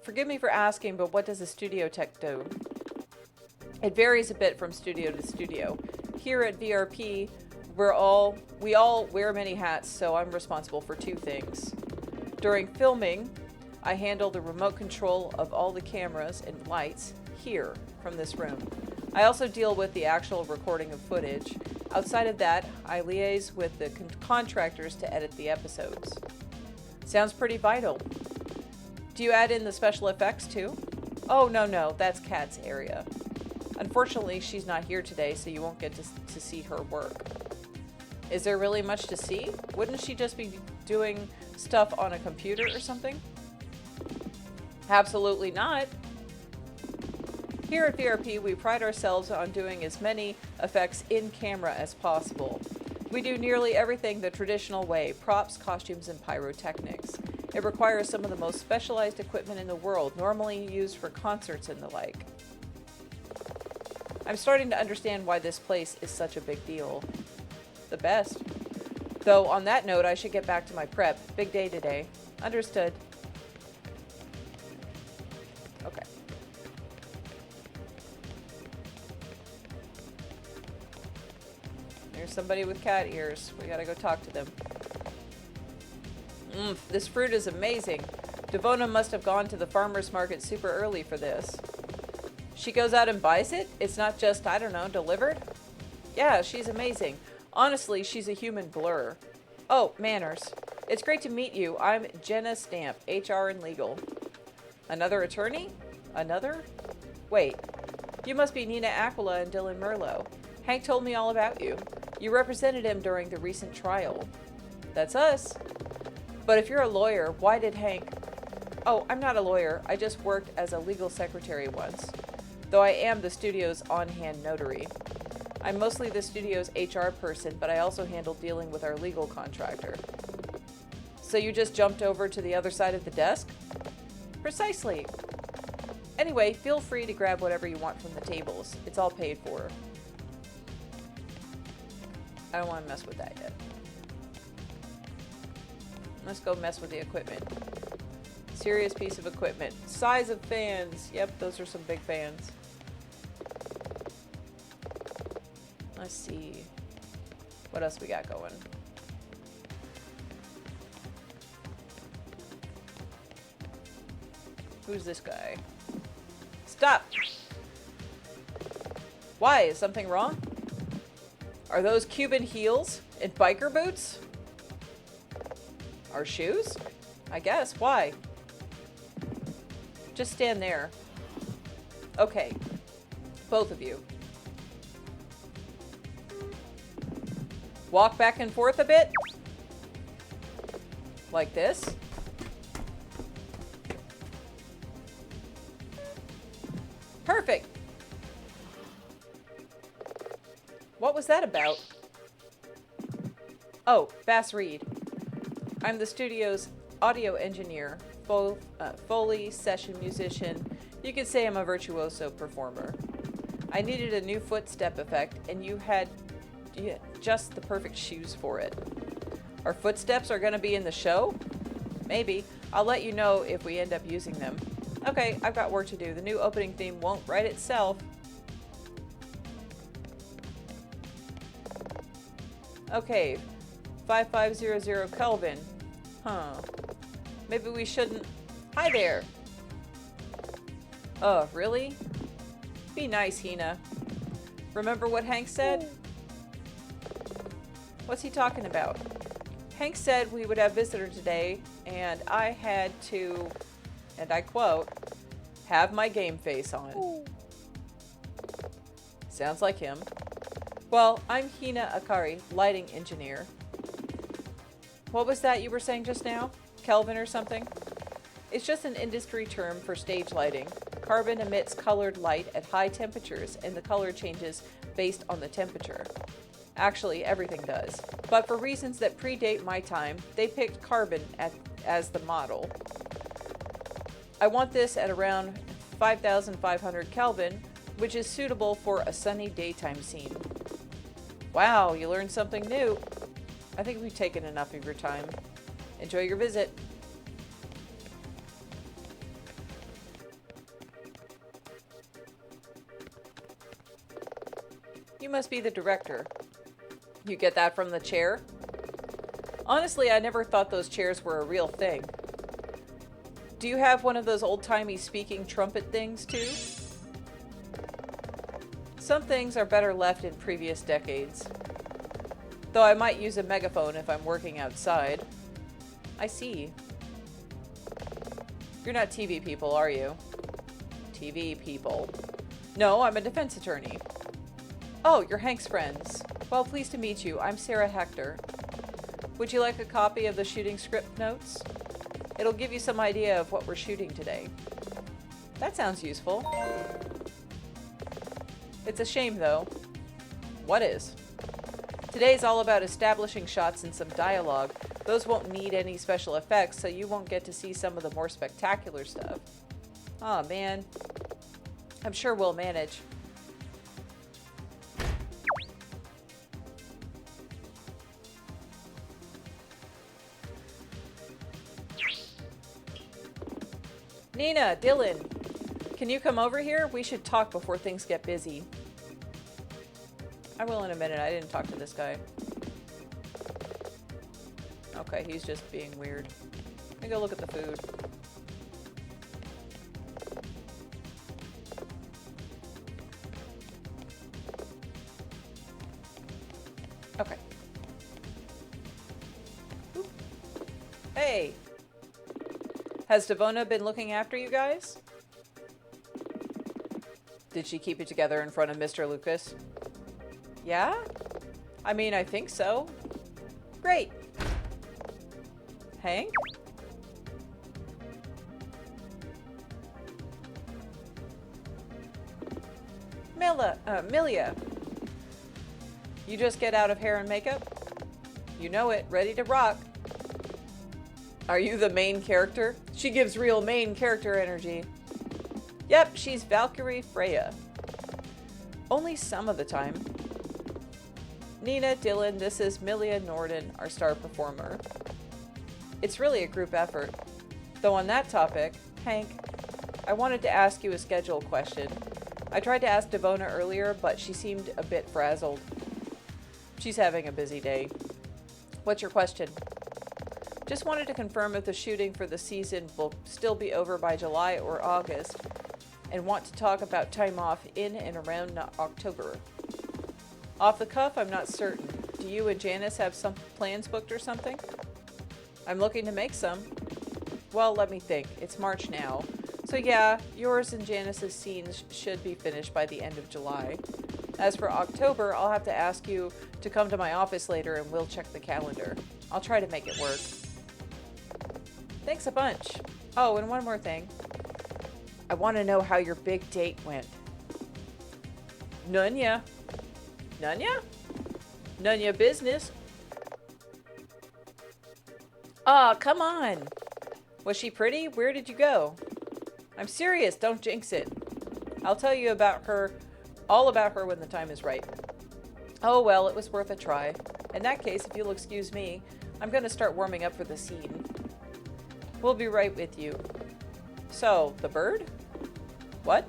Speaker 1: Forgive me for asking, but what does a studio tech do? It varies a bit from studio to studio. Here at VRP, we all wear many hats, so I'm responsible for two things. During filming, I handle the remote control of all the cameras and lights here from this room. I also deal with the actual recording of footage. Outside of that, I liaise with the contractors to edit the episodes. Sounds pretty vital. Do you add in the special effects too? Oh, no, that's Kat's area. Unfortunately, she's not here today, so you won't get to see her work. Is there really much to see? Wouldn't she just be doing stuff on a computer or something? Absolutely not. Here at VRP, we pride ourselves on doing as many effects in camera as possible. We do nearly everything the traditional way: props, costumes, and pyrotechnics. It requires some of the most specialized equipment in the world, normally used for concerts and the like. I'm starting to understand why this place is such a big deal. The best. Though, on that note, I should get back to my prep. Big day today. Understood. Okay. There's somebody with cat ears. We gotta go talk to them. This fruit is amazing. Devona must have gone to the farmer's market super early for this. She goes out and buys it? It's not just, I don't know, delivered? Yeah, she's amazing. Honestly, she's a human blur. Oh, manners. It's great to meet you. I'm Jenna Stamp, HR and Legal. Another attorney? Another? Wait. You must be Nina Aquila and Dylan Merlot. Hank told me all about you. You represented him during the recent trial. That's us. But if you're a lawyer, why did Hank... Oh, I'm not a lawyer. I just worked as a legal secretary once. Though I am the studio's on-hand notary. I'm mostly the studio's HR person, but I also handle dealing with our legal contractor. So you just jumped over to the other side of the desk? Precisely. Anyway, feel free to grab whatever you want from the tables. It's all paid for. I don't want to mess with that yet. Let's go mess with the equipment. Serious piece of equipment. Size of fans. Yep, those are some big fans. Let's see. What else we got going? Who's this guy? Stop! Why? Is something wrong? Are those Cuban heels and biker boots? Our shoes? I guess. Why? Just stand there. Okay. Both of you. Walk back and forth a bit. Like this. Perfect. What was that about? Oh, Bass Reed. I'm the studio's audio engineer, both Foley, session musician. You could say I'm a virtuoso performer. I needed a new footstep effect, and you had just the perfect shoes for it. Our footsteps are going to be in the show? Maybe. I'll let you know if we end up using them. Okay, I've got work to do. The new opening theme won't write itself. Okay, 5500 Kelvin. Huh. Maybe we shouldn't... Hi there! Oh, really? Be nice, Hina. Remember what Hank said? What's he talking about? Hank said we would have visitor today, and I had to, and I quote, have my game face on. Sounds like him. Well, I'm Hina Akari, lighting engineer. What was that you were saying just now? Kelvin or something? It's just an industry term for stage lighting. Carbon emits colored light at high temperatures, and the color changes based on the temperature. Actually, everything does. But for reasons that predate my time, they picked carbon as the model. I want this at around 5,500 Kelvin, which is suitable for a sunny daytime scene. Wow, you learned something new. I think we've taken enough of your time. Enjoy your visit. You must be the director. You get that from the chair? Honestly, I never thought those chairs were a real thing. Do you have one of those old-timey speaking trumpet things, too? Some things are better left in previous decades. Though I might use a megaphone if I'm working outside. I see. You're not TV people, are you? TV people. No, I'm a defense attorney. Oh, you're Hank's friends. Well, pleased to meet you. I'm Sarah Hector. Would you like a copy of the shooting script notes? It'll give you some idea of what we're shooting today. That sounds useful. It's a shame, though. What is? Today's all about establishing shots and some dialogue. Those won't need any special effects, so you won't get to see some of the more spectacular stuff. Aw, man. I'm sure we'll manage. Nina, Dylan, can you come over here? We should talk before things get busy. I will in a minute. I didn't talk to this guy. Okay, he's just being weird. Let me go look at the food. Okay. Oop. Hey! Has Devona been looking after you guys? Did she keep it together in front of Mr. Lucas? Yeah? I mean, I think so. Great. Hank? Milia. You just get out of hair and makeup? You know it, ready to rock. Are you the main character? She gives real main character energy. Yep, she's Valkyrie Freya. Only some of the time. Nina, Dylan, this is Milia Norden, our star performer. It's really a group effort. Though on that topic, Hank, I wanted to ask you a schedule question. I tried to ask Devona earlier, but she seemed a bit frazzled. She's having a busy day. What's your question? Just wanted to confirm if the shooting for the season will still be over by July or August, and want to talk about time off in and around October. Off the cuff, I'm not certain. Do you and Janice have some plans booked or something? I'm looking to make some. Well, let me think. It's March now. So yeah, yours and Janice's scenes should be finished by the end of July. As for October, I'll have to ask you to come to my office later and we'll check the calendar. I'll try to make it work. Thanks a bunch. Oh, and one more thing. I want to know how your big date went. Nunya. Nunya? Nunya business. Aw, come on. Was she pretty? Where did you go? I'm serious, don't jinx it. I'll tell you all about her when the time is right. Oh well, it was worth a try. In that case, if you'll excuse me, I'm going to start warming up for the scene. We'll be right with you. So, the bird? What?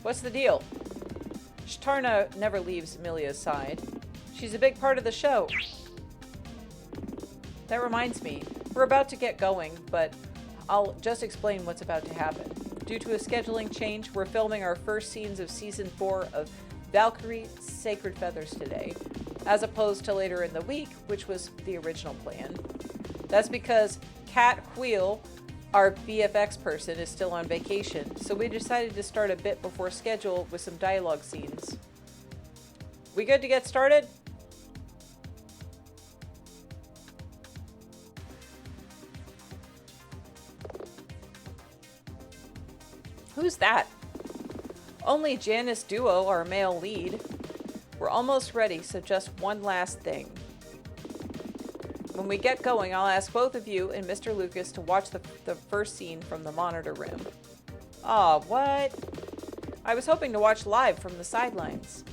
Speaker 1: What's the deal? Shtarna never leaves Milia's side. She's a big part of the show. That reminds me, we're about to get going, but I'll just explain what's about to happen. Due to a scheduling change, we're filming our first scenes of Season 4 of Valkyrie Sacred Feathers today, as opposed to later in the week, which was the original plan. That's because Kat Wheel, our VFX person, is still on vacation, so we decided to start a bit before schedule with some dialogue scenes. We good to get started? Who's that? Only Janice Duo, our male lead. We're almost ready, so just one last thing. When we get going, I'll ask both of you and Mr. Lucas to watch the first scene from the monitor room. Aw, what? I was hoping to watch live from the sidelines.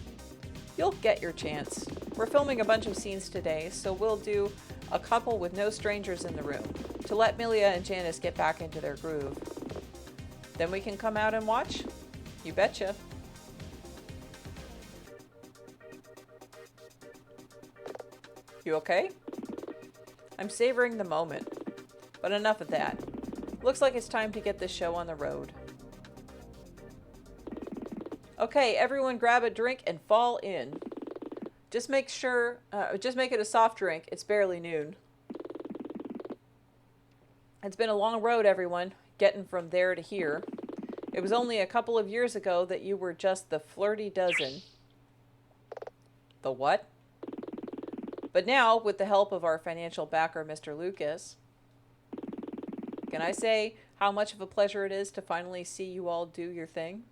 Speaker 1: You'll get your chance. We're filming a bunch of scenes today, so we'll do a couple with no strangers in the room to let Milia and Janice get back into their groove. Then we can come out and watch? You betcha. You okay? I'm savoring the moment. But enough of that. Looks like it's time to get this show on the road. Okay, everyone grab a drink and fall in. Just make it a soft drink. It's barely noon. It's been a long road, everyone, getting from there to here. It was only a couple of years ago that you were just the flirty dozen. The what? But now, with the help of our financial backer, Mr. Lucas, can I say how much of a pleasure it is to finally see you all do your thing?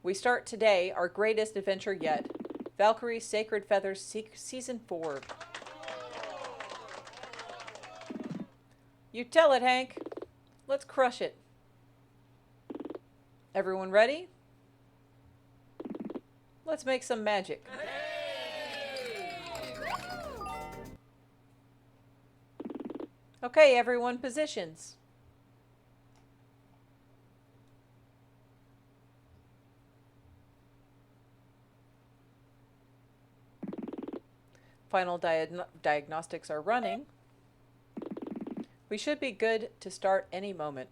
Speaker 1: We start today our greatest adventure yet, Valkyrie's Sacred Feathers Season 4. You tell it, Hank. Let's crush it. Everyone ready? Let's make some magic. Okay, everyone, positions. Final diagnostics are running. We should be good to start any moment.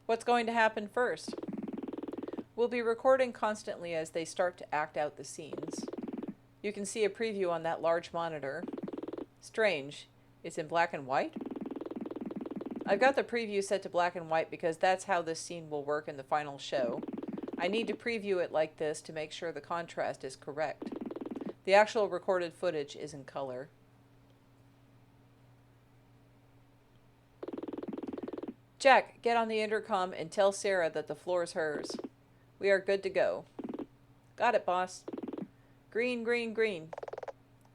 Speaker 1: What's going to happen first? We'll be recording constantly as they start to act out the scenes. You can see a preview on that large monitor. Strange. It's in black and white? I've got the preview set to black and white because that's how this scene will work in the final show. I need to preview it like this to make sure the contrast is correct. The actual recorded footage is in color. Jack, get on the intercom and tell Sarah that the floor's hers. We are good to go. Got it, boss. Green, green, green.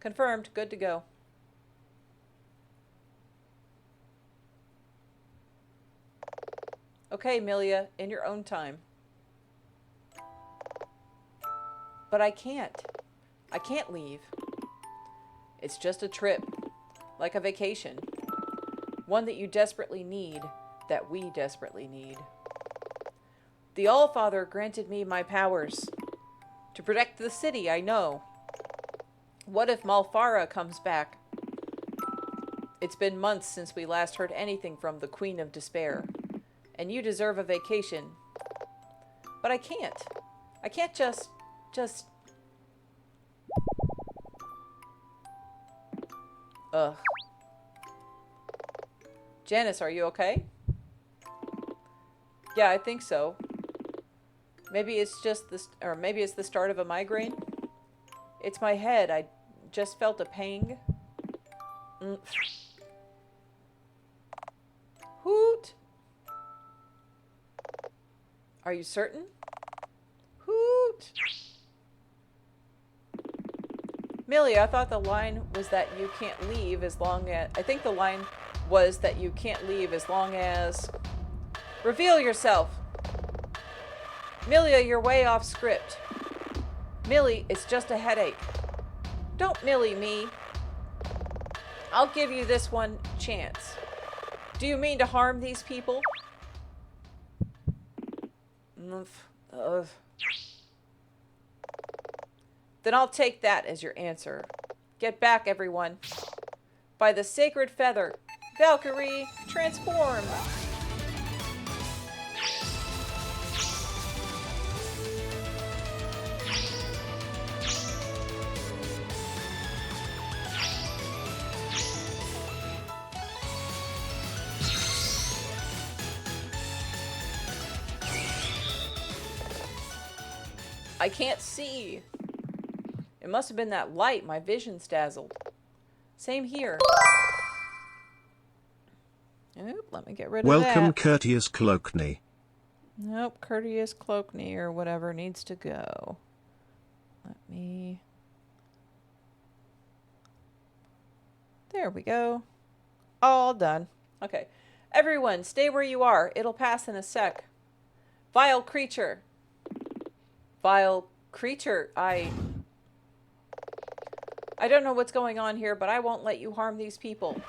Speaker 1: Confirmed, good to go. Okay, Milia, in your own time. But I can't. I can't leave. It's just a trip. Like a vacation. One that you desperately need. That we desperately need. The All-Father granted me my powers. To protect the city, I know. What if Malfara comes back? It's been months since we last heard anything from the Queen of Despair. And you deserve a vacation. But I can't. I can't just... Ugh. Janice, are you okay? Yeah, I think so. Maybe it's just this, or maybe it's the start of a migraine. It's my head. I just felt a pang. Hoot. Are you certain? Hoot. Millie, I thought the line was that you can't leave as long as... I think the line was that you can't leave as long as... Reveal yourself! Milia, you're way off script. Millie, it's just a headache. Don't Millie me. I'll give you this one chance. Do you mean to harm these people? Then I'll take that as your answer. Get back, everyone. By the sacred feather, Valkyrie, transform! I can't see. It must have been that light. My vision's dazzled. Same here. Oop, let me get rid of that.
Speaker 2: Welcome, Courteous Cloakney.
Speaker 1: Nope, Courteous Cloakney or whatever needs to go. me. There we go. All done. Okay. Everyone, stay where you are. It'll pass in a sec. Vile creature. Vile creature. I don't know what's going on here, but I won't let you harm these people.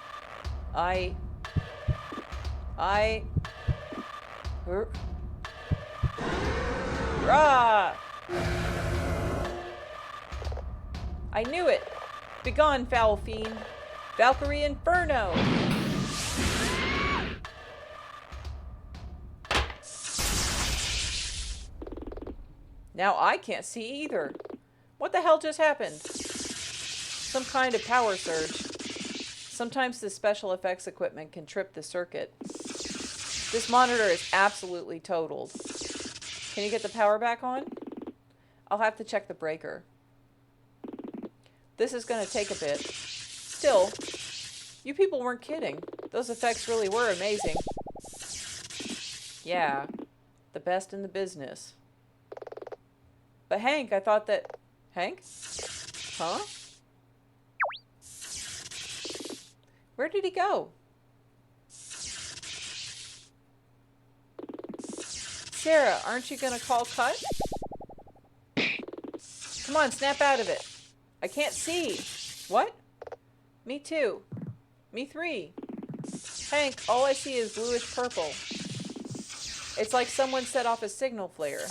Speaker 1: Rah! I knew it. Begone, foul fiend. Valkyrie Inferno. Now I can't see either. What the hell just happened? Some kind of power surge. Sometimes the special effects equipment can trip the circuit. This monitor is absolutely totaled. Can you get the power back on? I'll have to check the breaker. This is going to take a bit. Still, you people weren't kidding. Those effects really were amazing. Yeah, the best in the business. But Hank, I thought that... Hank? Huh? Where did he go? Sarah, aren't you gonna call cut? Come on, snap out of it. I can't see. What? Me too. Me three. Hank, all I see is bluish purple. It's like someone set off a signal flare.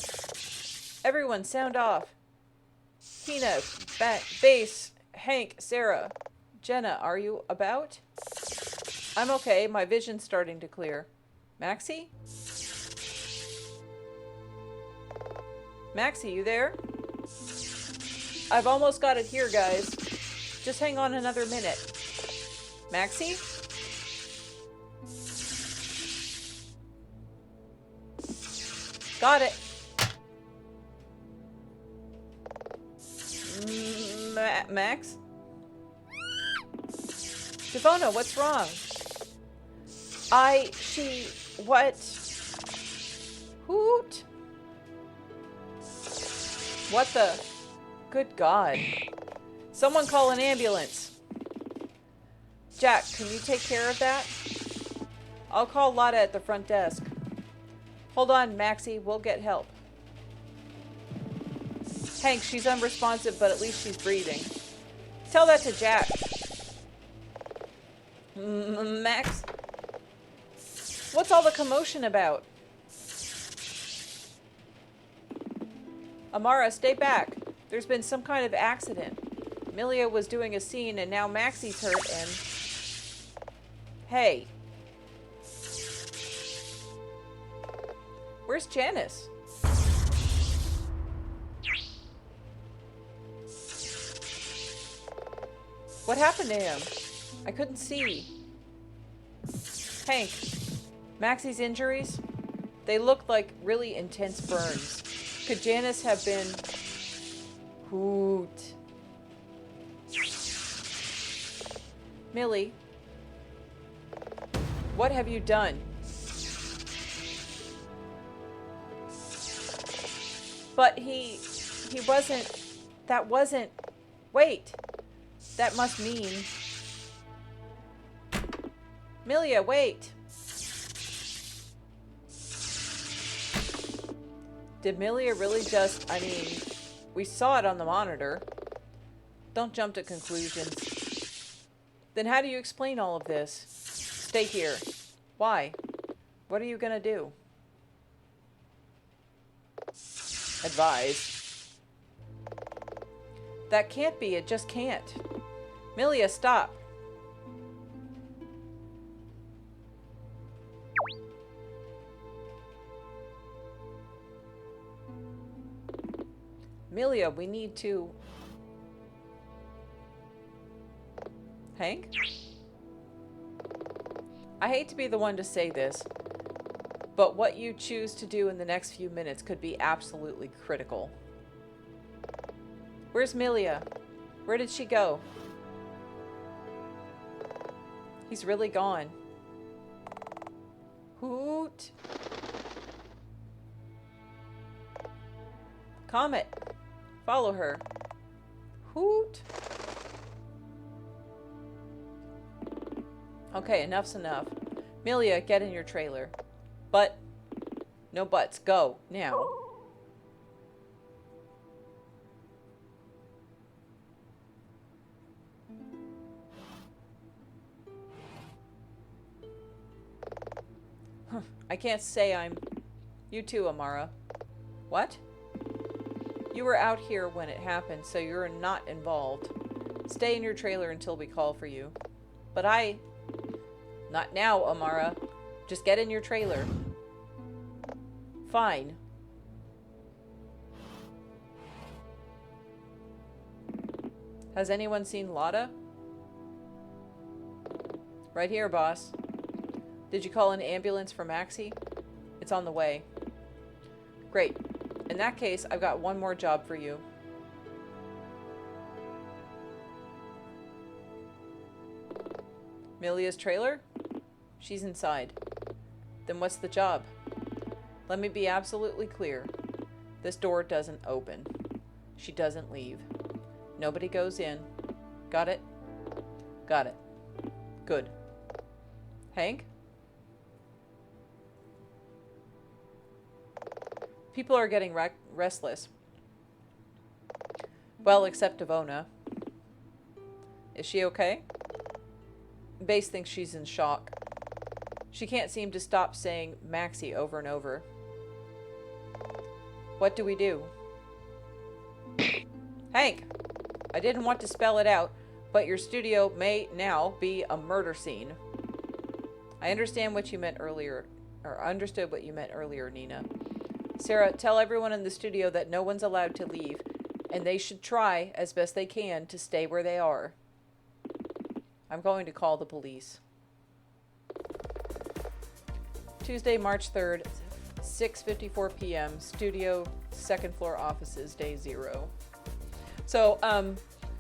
Speaker 1: Everyone, sound off. Hina, Base, Hank, Sarah. Jenna, are you about? I'm okay. My vision's starting to clear. Maxie? Maxie, you there? I've almost got it here, guys. Just hang on another minute. Maxie? Got it. Max? Devona, what's wrong? What? Hoot? What the? Good God. Someone call an ambulance. Jack, can you take care of that? I'll call Lotta at the front desk. Hold on, Maxie, we'll get help. Hank, she's unresponsive, but at least she's breathing. Tell that to Jack. Max? What's all the commotion about? Amara, stay back. There's been some kind of accident. Milia was doing a scene and now Maxie's hurt and... Hey. Where's Janice? What happened to him? I couldn't see. Hank, Maxie's injuries? They looked like really intense burns. Could Janice have been... Hoot. Millie, what have you done? But he wasn't... That wasn't... Wait. That must mean... Milia, wait. Did Milia really just... I mean, we saw it on the monitor. Don't jump to conclusions. Then how do you explain all of this? Stay here. Why? What are you gonna do? Advise. That can't be. It just can't. Milia, stop. Milia, we need to... Hank? I hate to be the one to say this, but what you choose to do in the next few minutes could be absolutely critical. Where's Milia? Where did she go? He's really gone. Hoot. Comet. Follow her. Hoot. Okay, enough's enough. Amelia, get in your trailer. But, no buts. Go, now. I can't say I'm... You too, Amara. What? You were out here when it happened, so you're not involved. Stay in your trailer until we call for you. But I... Not now, Amara. Just get in your trailer. Fine. Has anyone seen Lotta? Right here, boss. Did you call an ambulance for Maxie? It's on the way. Great. In that case, I've got one more job for you. Amelia's trailer? She's inside. Then what's the job? Let me be absolutely clear. This door doesn't open. She doesn't leave. Nobody goes in. Got it? Got it. Good. Hank? People are getting restless. Well, except Devona. Is she okay? Base thinks she's in shock. She can't seem to stop saying Maxie over and over. What do we do? Hank! I didn't want to spell it out, but your studio may now be a murder scene. I understand what you meant earlier, or understood what you meant earlier, Nina. Sarah, tell everyone in the studio that no one's allowed to leave, and they should try, as best they can, to stay where they are. I'm going to call the police. Tuesday, March 3rd, 6:54 p.m., studio, second floor offices, day 0. So,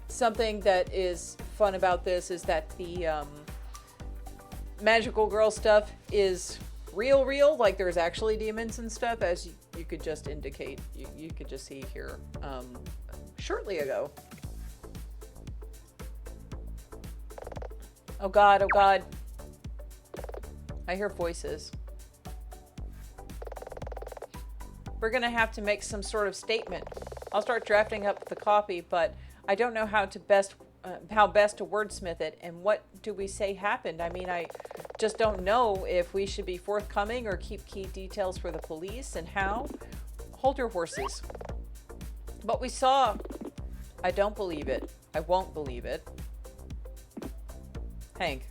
Speaker 1: something that is fun about this is that the magical girl stuff is real, like there's actually demons and stuff, as you could just indicate, you could just see here, shortly ago. Oh God, oh God. I hear voices. We're gonna have to make some sort of statement. I'll start drafting up the copy, but I don't know how to best to wordsmith it, and what do we say happened? I mean, I just don't know if we should be forthcoming or keep key details for the police, and how. Hold your horses. But we saw... I don't believe it. I won't believe it. Hank.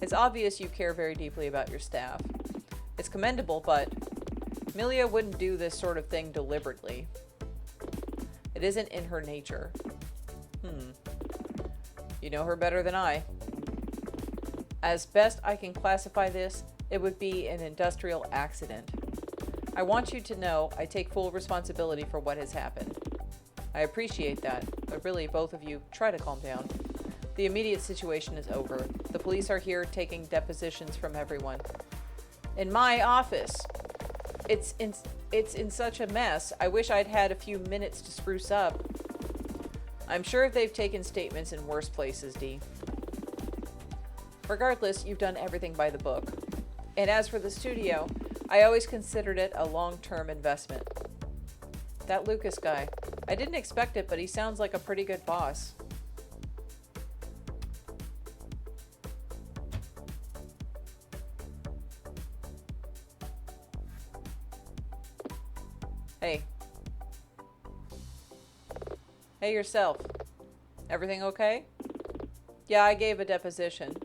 Speaker 1: It's obvious you care very deeply about your staff. It's commendable, but Amelia wouldn't do this sort of thing deliberately. It isn't in her nature. You know her better than I. As best I can classify this, it would be an industrial accident. I want you to know I take full responsibility for what has happened. I appreciate that, but really, both of you, try to calm down. The immediate situation is over. The police are here taking depositions from everyone. In my office. It's in such a mess. I wish I'd had a few minutes to spruce up. I'm sure they've taken statements in worse places, Dee. Regardless, you've done everything by the book. And as for the studio, I always considered it a long-term investment. That Lucas guy. I didn't expect it, but he sounds like a pretty good boss. Hey. Hey yourself. Everything okay? Yeah, I gave a deposition.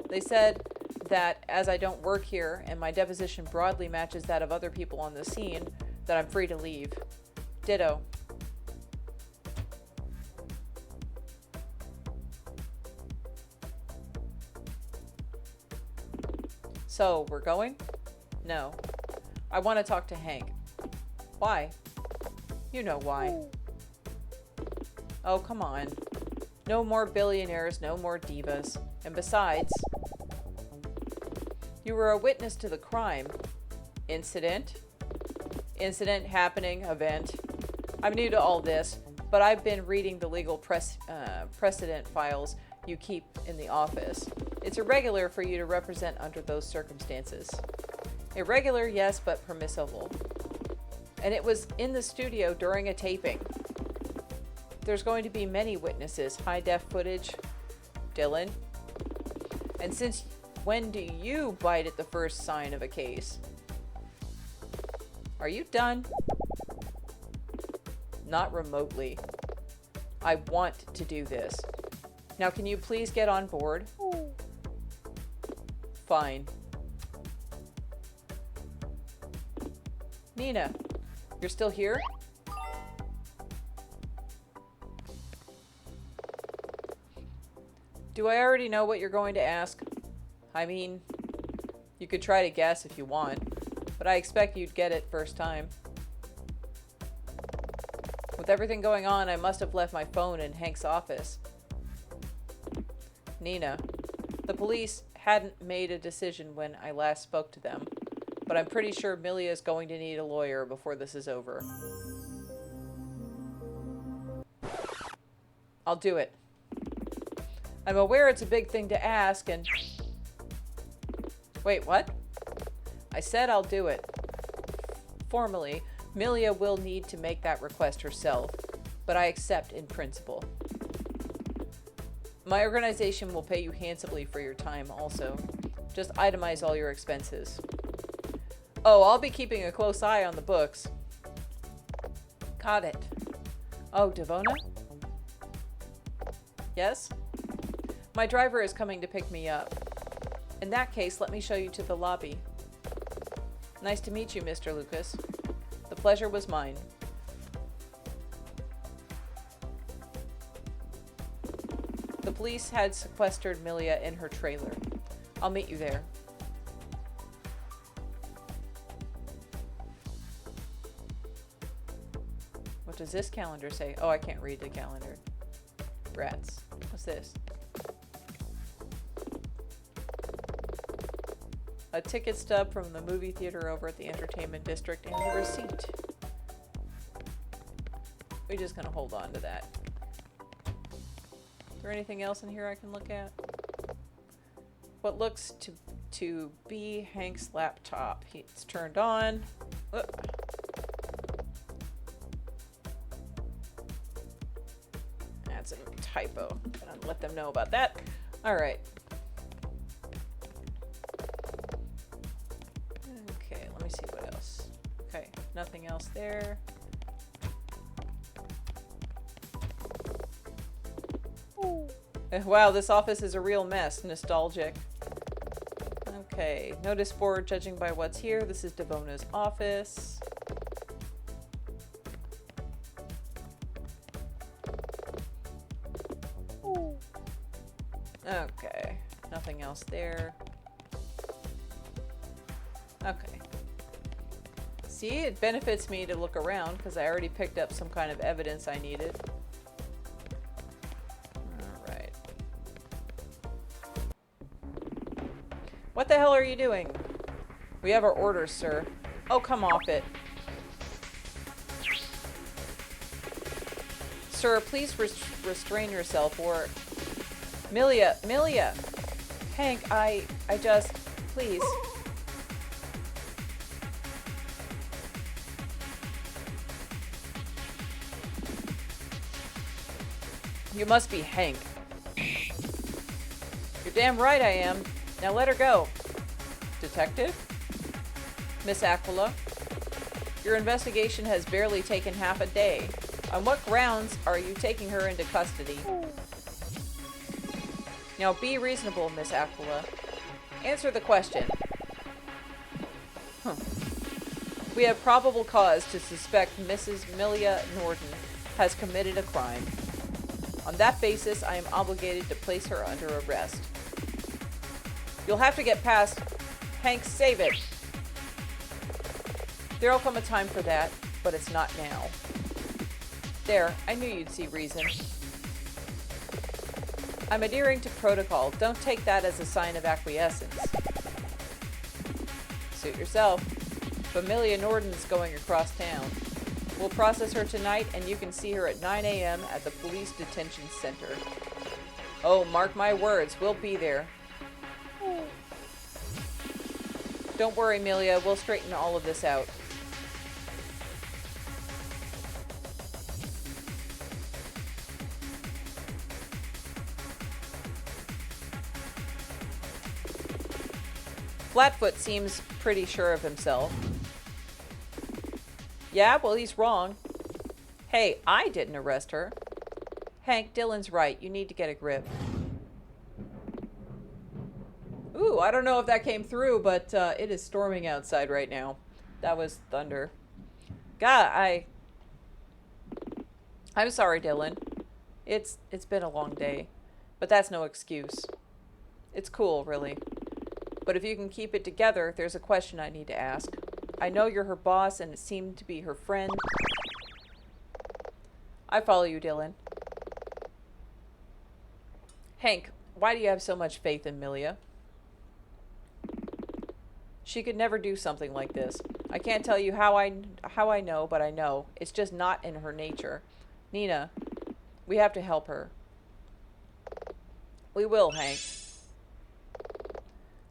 Speaker 1: They said that as I don't work here and my deposition broadly matches that of other people on the scene, that I'm free to leave. Ditto. So, we're going? No. I want to talk to Hank. Why? You know why. Oh, come on. No more billionaires, no more divas. And besides, you were a witness to the crime. Incident? Incident, happening, event. I'm new to all this. but I've been reading the legal precedent files you keep in the office. It's irregular for you to represent under those circumstances. Irregular, yes, but permissible. And it was in the studio during a taping. There's going to be many witnesses, high-def footage. Dylan. And since when do you bite at the first sign of a case? Are you done? Not remotely. I want to do this. Now, can you please get on board? Fine. Nina, you're still here? Do I already know what you're going to ask? I mean, you could try to guess if you want, but I expect you'd get it first time. With everything going on, I must have left my phone in Hank's office. Nina, the police hadn't made a decision when I last spoke to them, but I'm pretty sure Millie is going to need a lawyer before this is over. I'll do it. I'm aware it's a big thing to ask and... Wait, what? I said I'll do it. Formally, Milia will need to make that request herself, but I accept in principle. My organization will pay you handsomely for your time also. Just itemize all your expenses. Oh, I'll be keeping a close eye on the books. Got it. Oh, Devona? Yes? My driver is coming to pick me up. In that case, let me show you to the lobby. Nice to meet you, Mr. Lucas. The pleasure was mine. The police had sequestered Milia in her trailer. I'll meet you there. What does this calendar say? Oh, I can't read the calendar. Rats. What's this? A ticket stub from the movie theater over at the entertainment district and a receipt. We're just gonna hold on to that. Is there anything else in here I can look at? What looks to be Hank's laptop. It's turned on. That's a typo. Gonna let them know about that. All right. Okay, let me see what else. Okay, nothing else there. Wow, this office is a real mess. Nostalgic. Okay, notice board, judging by what's here. This is Devona's office. Okay, nothing else there. Okay. See, it benefits me to look around because I already picked up some kind of evidence I needed. Alright. What the hell are you doing? We have our orders, sir. Oh, come off it. Sir, please restrain yourself or... Milia! Hank, I just... Please. You must be Hank. You're damn right I am. Now let her go. Detective? Miss Aquila? Your investigation has barely taken half a day. On what grounds are you taking her into custody? Now be reasonable, Miss Aquila. Answer the question. We have probable cause to suspect Mrs. Milia Norton has committed a crime. On that basis, I am obligated to place her under arrest. You'll have to get past... Hank, save it! There'll come a time for that, but it's not now. There, I knew you'd see reason. I'm adhering to protocol. Don't take that as a sign of acquiescence. Suit yourself. Familia Norton's going across town. We'll process her tonight, and you can see her at 9 a.m. at the Police Detention Center. Oh, mark my words, we'll be there. Don't worry, Amelia, we'll straighten all of this out. Flatfoot seems pretty sure of himself. Yeah, well, he's wrong. Hey, I didn't arrest her. Hank, Dylan's right. You need to get a grip. Ooh, I don't know if that came through, but it is storming outside right now. That was thunder. God, I'm sorry, Dylan. It's been a long day, but that's no excuse. It's cool, really. But if you can keep it together, there's a question I need to ask. I know you're her boss, and it seemed to be her friend. I follow you, Dylan. Hank, why do you have so much faith in Amelia? She could never do something like this. I can't tell you how I know, but I know. It's just not in her nature. Nina, we have to help her. We will, Hank.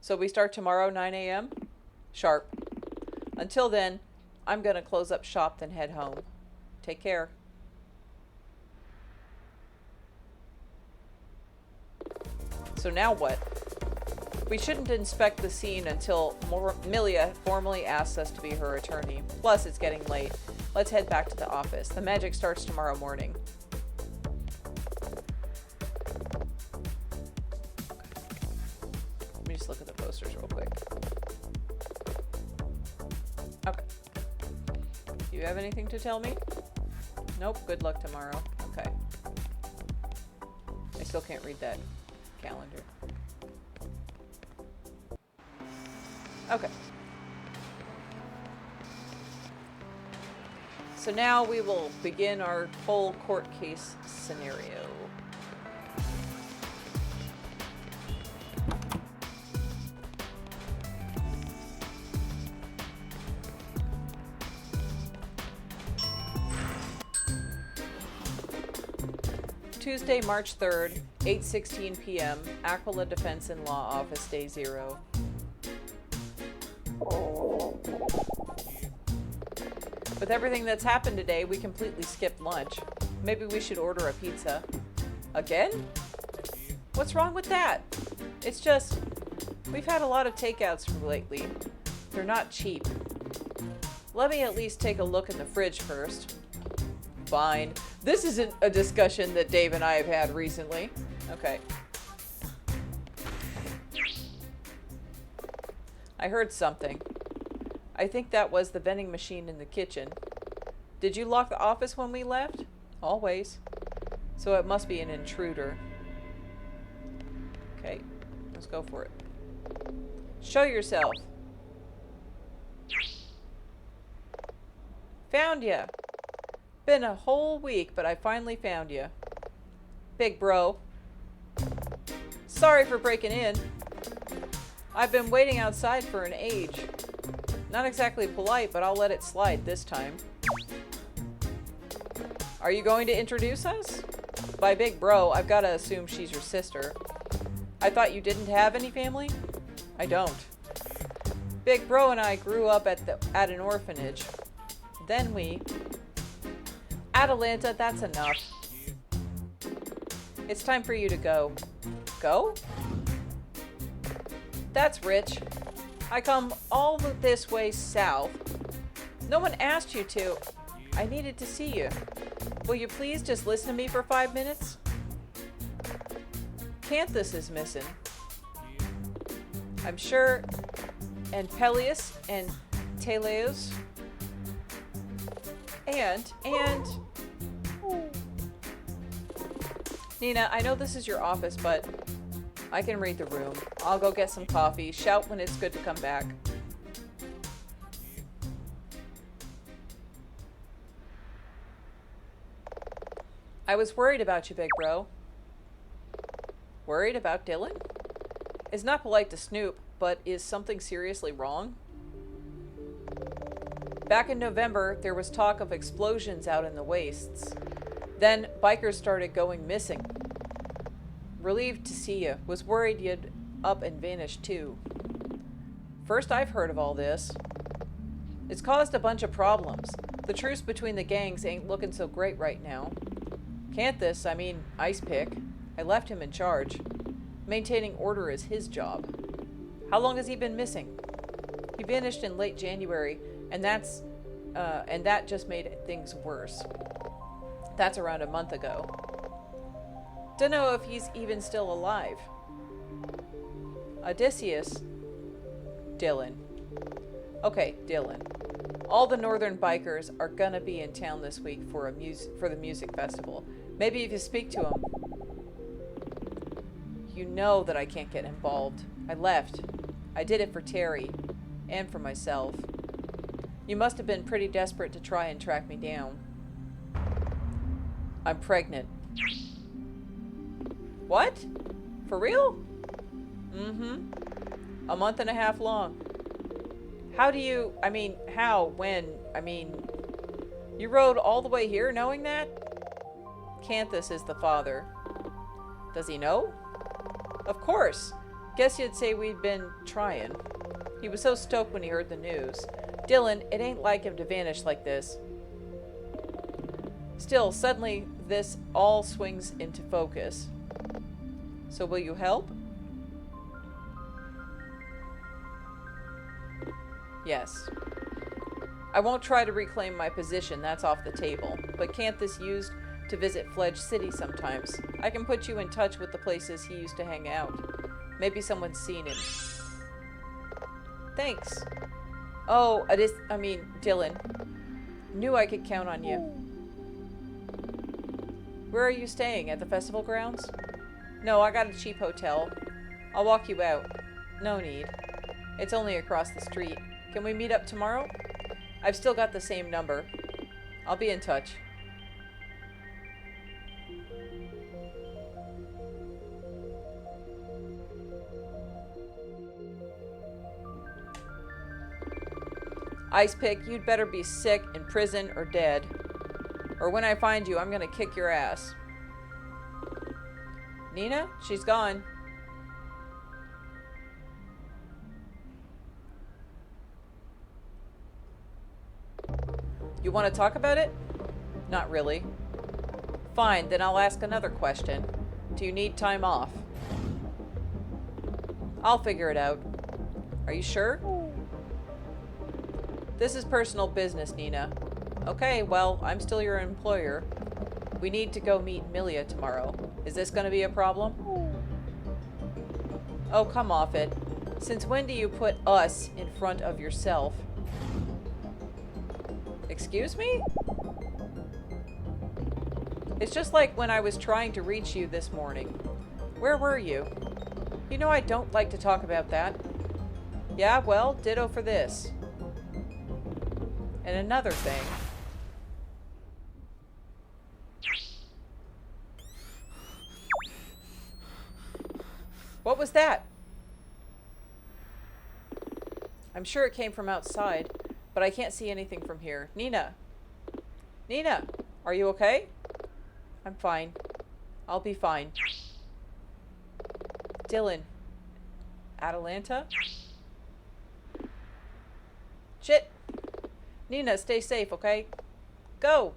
Speaker 1: So we start tomorrow, 9 a.m.? Sharp. Until then, I'm going to close up shop, then head home. Take care. So now what? We shouldn't inspect the scene until Amelia formally asks us to be her attorney. Plus, it's getting late. Let's head back to the office. The magic starts tomorrow morning. Let me just look at the posters real quick. Okay. Do you have anything to tell me? Nope. Good luck tomorrow. Okay. I still can't read that calendar. Okay. So now we will begin our whole court case scenario. Tuesday, March 3rd, 8:16 p.m., Aquila Defense and Law Office, Day 0. With everything that's happened today, we completely skipped lunch. Maybe we should order a pizza. Again? What's wrong with that? It's just, we've had a lot of takeouts lately. They're not cheap. Let me at least take a look in the fridge first. Fine. This isn't a discussion that Dave and I have had recently. Okay. I heard something. I think that was the vending machine in the kitchen. Did you lock the office when we left? Always. So it must be an intruder. Okay, let's go for it. Show yourself. Found ya. Been a whole week, but I finally found ya. Big bro. Sorry for breaking in. I've been waiting outside for an age. Not exactly polite, but I'll let it slide this time. Are you going to introduce us? By big bro, I've got to assume she's your sister. I thought you didn't have any family? I don't. Big bro and I grew up at an orphanage. Then we... Atalanta, that's enough. It's time for you to go. Go? That's rich. I come all this way south. No one asked you to. I needed to see you. Will you please just listen to me for 5 minutes? Canthus is missing. I'm sure. And Peleus and Teleus. And... Nina, I know this is your office, but I can read the room. I'll go get some coffee. Shout when it's good to come back. I was worried about you, big bro. Worried about Dylan? It's not polite to snoop, but is something seriously wrong? Back in November, there was talk of explosions out in the wastes. Then, bikers started going missing. Relieved to see you. Was worried you'd up and vanished too. First I've heard of all this. It's caused a bunch of problems. The truce between the gangs ain't looking so great right now. Ice Pick. I left him in charge. Maintaining order is his job. How long has he been missing? He vanished in late January, and that just made things worse. That's around a month ago. Dunno if he's even still alive. Odysseus. Dylan. Okay, Dylan. All the northern bikers are gonna be in town this week for the music festival. Maybe if you speak to them. You know that I can't get involved. I left. I did it for Terry. And for myself. You must have been pretty desperate to try and track me down. I'm pregnant. What? For real? Mm-hmm. A month and a half long. How? When? You rode all the way here knowing that? Canthus is the father. Does he know? Of course. Guess you'd say we'd been trying. He was so stoked when he heard the news. Dylan, it ain't like him to vanish like this. Still, suddenly, this all swings into focus. So will you help? Yes. I won't try to reclaim my position, that's off the table. But can't this used to visit Fledge City sometimes? I can put you in touch with the places he used to hang out. Maybe someone's seen him. Thanks. Oh, Dylan. Knew I could count on you. Where are you staying? At the festival grounds? No, I got a cheap hotel. I'll walk you out. No need. It's only across the street. Can we meet up tomorrow? I've still got the same number. I'll be in touch. Ice Pick, you'd better be sick, in prison, or dead. Or when I find you, I'm gonna kick your ass. Nina? She's gone. You want to talk about it? Not really. Fine, then I'll ask another question. Do you need time off? I'll figure it out. Are you sure? This is personal business, Nina. Okay, well, I'm still your employer. We need to go meet Milia tomorrow. Is this going to be a problem? Oh, come off it. Since when do you put us in front of yourself? Excuse me? It's just like when I was trying to reach you this morning. Where were you? You know I don't like to talk about that. Yeah, well, ditto for this. And another thing. What was that? I'm sure it came from outside, but I can't see anything from here. Nina! Nina! Are you okay? I'm fine. I'll be fine. Dylan. Atalanta? Shit! Nina, stay safe, okay? Go!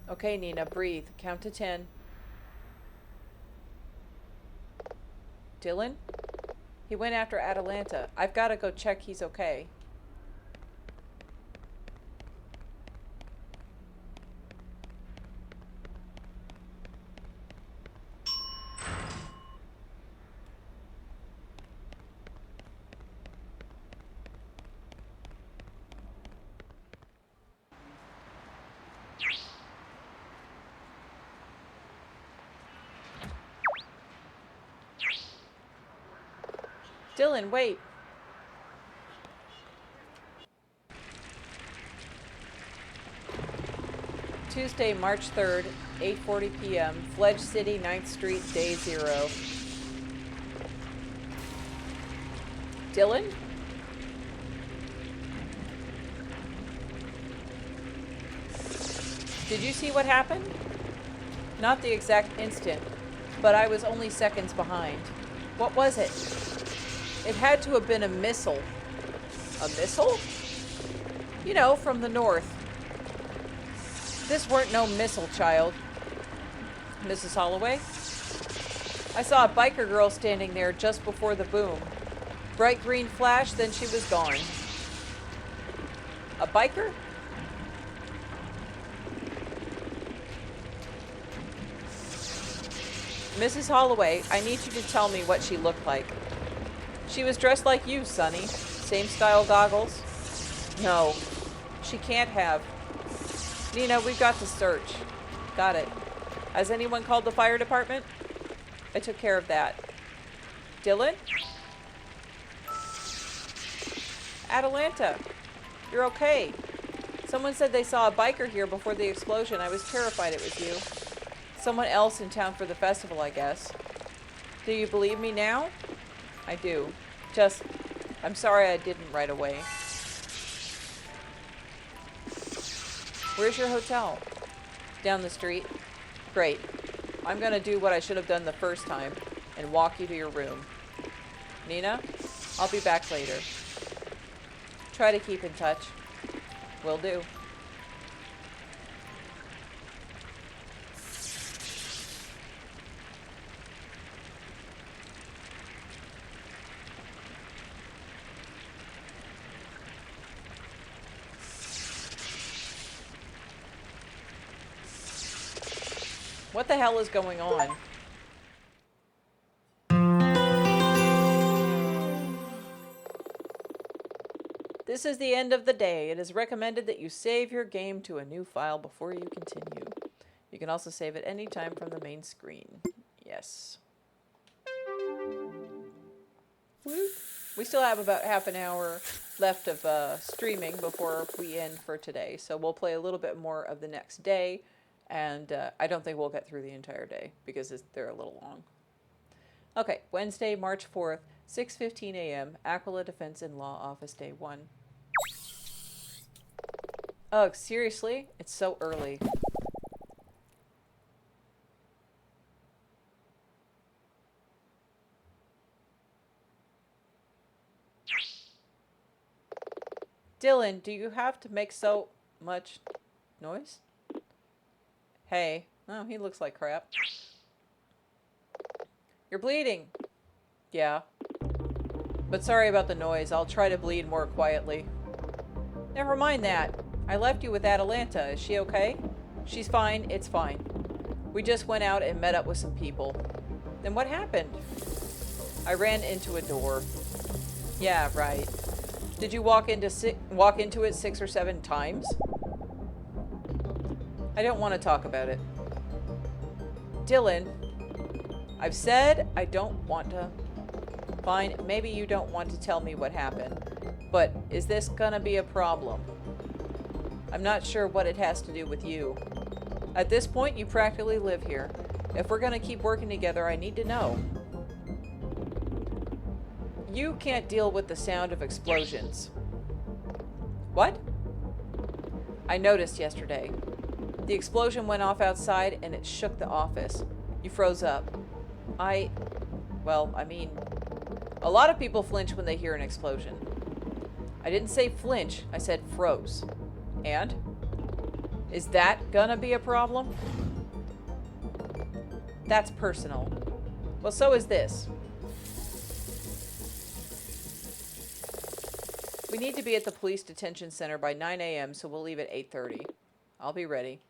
Speaker 1: Okay, Nina, breathe. Count to 10. Dylan? He went after Atalanta. I've got to go check he's okay. Dylan, wait. Tuesday, March 3rd, 8:40 p.m. Fledge City, 9th Street, day 0. Dylan? Did you see what happened? Not the exact instant, but I was only seconds behind. What was it? It had to have been a missile. A missile? You know, from the north. This weren't no missile, child. Mrs. Holloway? I saw a biker girl standing there just before the boom. Bright green flash, then she was gone. A biker? Mrs. Holloway, I need you to tell me what she looked like. She was dressed like you, Sonny. Same style goggles? No, she can't have. Nina, we've got to search. Got it. Has anyone called the fire department? I took care of that. Dylan? Atalanta, you're okay. Someone said they saw a biker here before the explosion. I was terrified it was you. Someone else in town for the festival, I guess. Do you believe me now? I do. Just, I'm sorry I didn't right away. Where's your hotel? Down the street. Great. I'm gonna do what I should have done the first time and walk you to your room. Nina, I'll be back later. Try to keep in touch. Will do. What the hell is going on? This is the end of the day. It is recommended that you save your game to a new file before you continue. You can also save at any time from the main screen. Yes. Woo. We still have about half an hour left of streaming before we end for today. So we'll play a little bit more of the next day. And I don't think we'll get through the entire day because they're a little long. Okay, Wednesday, March 4th, 6:15 a.m. Aquila Defense and Law Office, Day 1. Oh, seriously? It's so early. Dylan, do you have to make so much noise? Hey. Oh, he looks like crap. You're bleeding. Yeah. But sorry about the noise. I'll try to bleed more quietly. Never mind that. I left you with Atalanta. Is she okay? She's fine. It's fine. We just went out and met up with some people. Then what happened? I ran into a door. Yeah, right. Did you walk into it 6 or 7 times? I don't want to talk about it. Dylan, I've said I don't want to. Fine, maybe you don't want to tell me what happened, but is this gonna be a problem? I'm not sure what it has to do with you. At this point, you practically live here. If we're gonna keep working together, I need to know. You can't deal with the sound of explosions. What? I noticed yesterday. The explosion went off outside and it shook the office. You froze up. Well, I mean, a lot of people flinch when they hear an explosion. I didn't say flinch, I said froze. And? Is that gonna be a problem? That's personal. Well, so is this. We need to be at the police detention center by 9 a.m., so we'll leave at 8:30. I'll be ready.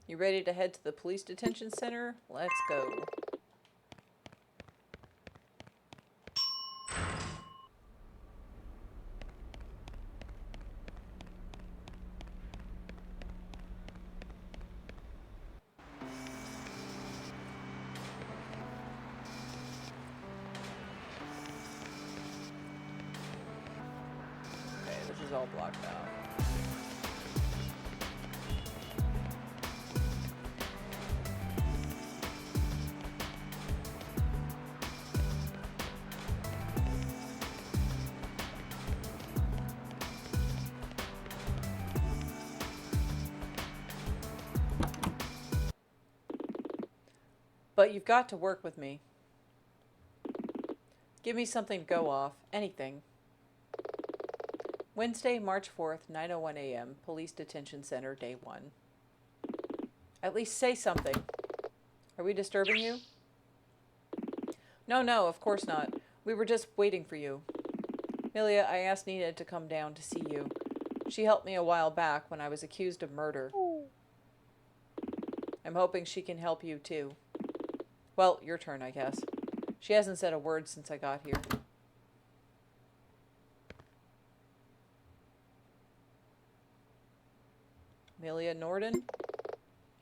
Speaker 1: You ready to head to the police detention center? Let's go. is all blocked out. But you've got to work with me. Give me something to go off. Anything. Wednesday, March 4th, 9:01 a.m. Police Detention Center, Day 1. At least say something. Are we disturbing you? No, of course not. We were just waiting for you. Amelia, I asked Nina to come down to see you. She helped me a while back when I was accused of murder. I'm hoping she can help you too. Well, your turn, I guess. She hasn't said a word since I got here. Amelia Norden?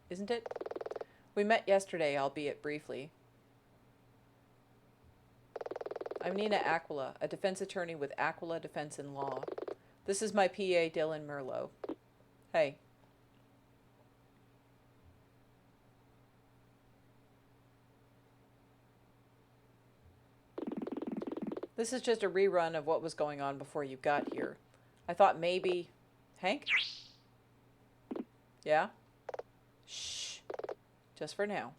Speaker 1: Isn't it? We met yesterday, albeit briefly. I'm Nina Aquila, a defense attorney with Aquila Defense and Law. This is my PA, Dylan Merlot. Hey. This is just a rerun of what was going on before you got here. I thought maybe... Hank? Yeah? Shh. Just for now.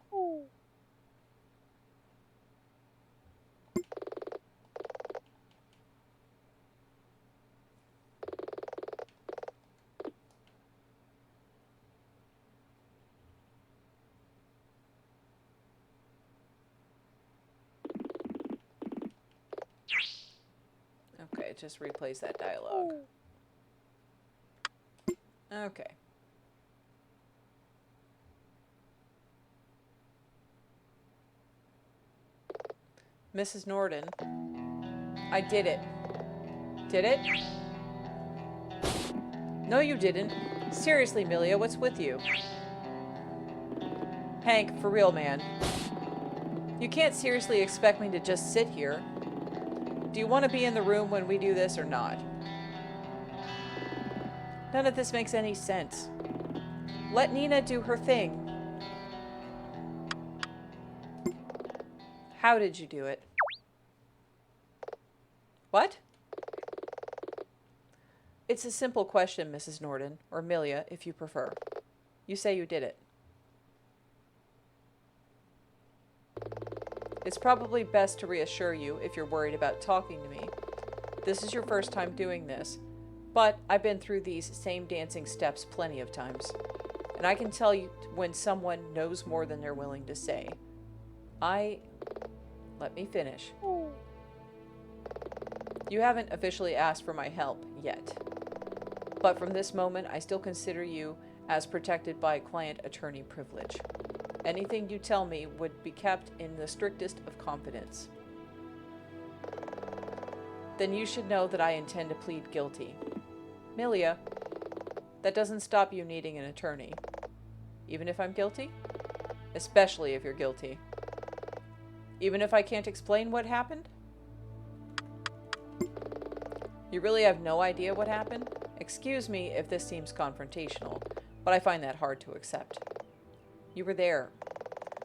Speaker 1: Okay, it just replays that dialogue. Okay. Mrs. Norden. I did it. Did it? No, you didn't. Seriously, Milia, what's with you? Hank, for real, man. You can't seriously expect me to just sit here. Do you want to be in the room when we do this or not? None of this makes any sense. Let Nina do her thing. How did you do it? What? It's a simple question, Mrs. Norden, or Milia, if you prefer. You say you did it. It's probably best to reassure you if you're worried about talking to me. This is your first time doing this, but I've been through these same dancing steps plenty of times, and I can tell you when someone knows more than they're willing to say. Let me finish. You haven't officially asked for my help yet, but from this moment, I still consider you as protected by client-attorney privilege. Anything you tell me would be kept in the strictest of confidence. Then you should know that I intend to plead guilty. Milia, that doesn't stop you needing an attorney. Even if I'm guilty? Especially if you're guilty. Even if I can't explain what happened? You really have no idea what happened? Excuse me if this seems confrontational, but I find that hard to accept. You were there.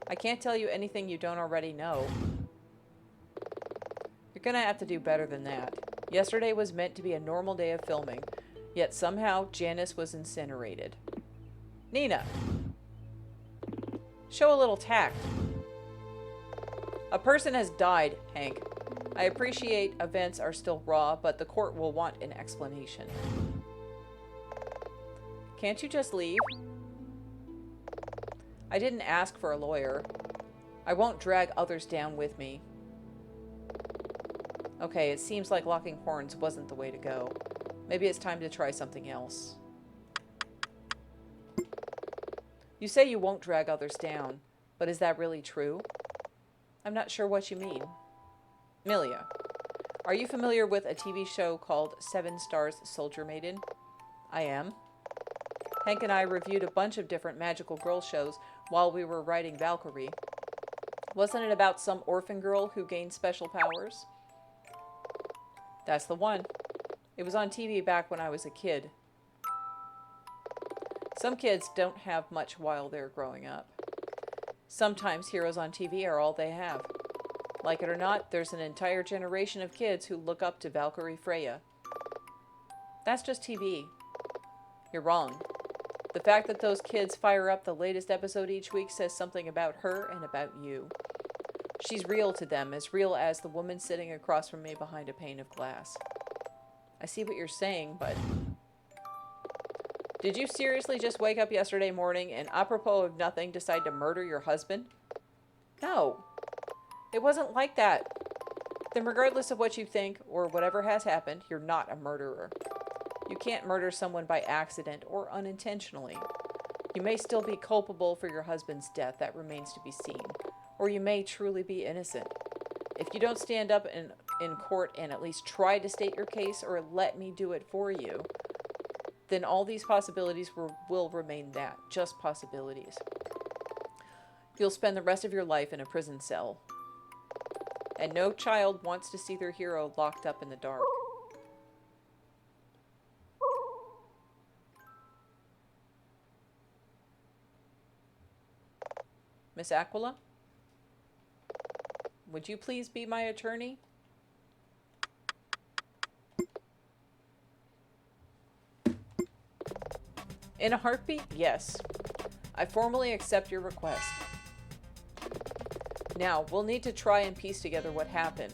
Speaker 1: I can't tell you anything you don't already know. You're gonna have to do better than that. Yesterday was meant to be a normal day of filming, yet somehow Janice was incinerated. Nina! Show a little tact. A person has died, Hank. I appreciate events are still raw, but the court will want an explanation. Can't you just leave? I didn't ask for a lawyer. I won't drag others down with me. Okay, it seems like locking horns wasn't the way to go. Maybe it's time to try something else. You say you won't drag others down, but is that really true? I'm not sure what you mean. Milia, are you familiar with a TV show called 7 Stars Soldier Maiden? I am. Hank and I reviewed a bunch of different magical girl shows while we were writing Valkyrie. Wasn't it about some orphan girl who gained special powers? That's the one. It was on TV back when I was a kid. Some kids don't have much while they're growing up. Sometimes heroes on TV are all they have. Like it or not, there's an entire generation of kids who look up to Valkyrie Freya. That's just TV. You're wrong. The fact that those kids fire up the latest episode each week says something about her and about you. She's real to them, as real as the woman sitting across from me behind a pane of glass. I see what you're saying, but... Did you seriously just wake up yesterday morning and, apropos of nothing, decide to murder your husband? No. It wasn't like that. Then regardless of what you think, or whatever has happened, you're not a murderer. You can't murder someone by accident or unintentionally. You may still be culpable for your husband's death, that remains to be seen. Or you may truly be innocent. If you don't stand up in court and at least try to state your case or let me do it for you, then all these possibilities will remain that, just possibilities. You'll spend the rest of your life in a prison cell. And no child wants to see their hero locked up in the dark. Miss Aquila? Would you please be my attorney? In a heartbeat? Yes. I formally accept your request. Now, we'll need to try and piece together what happened.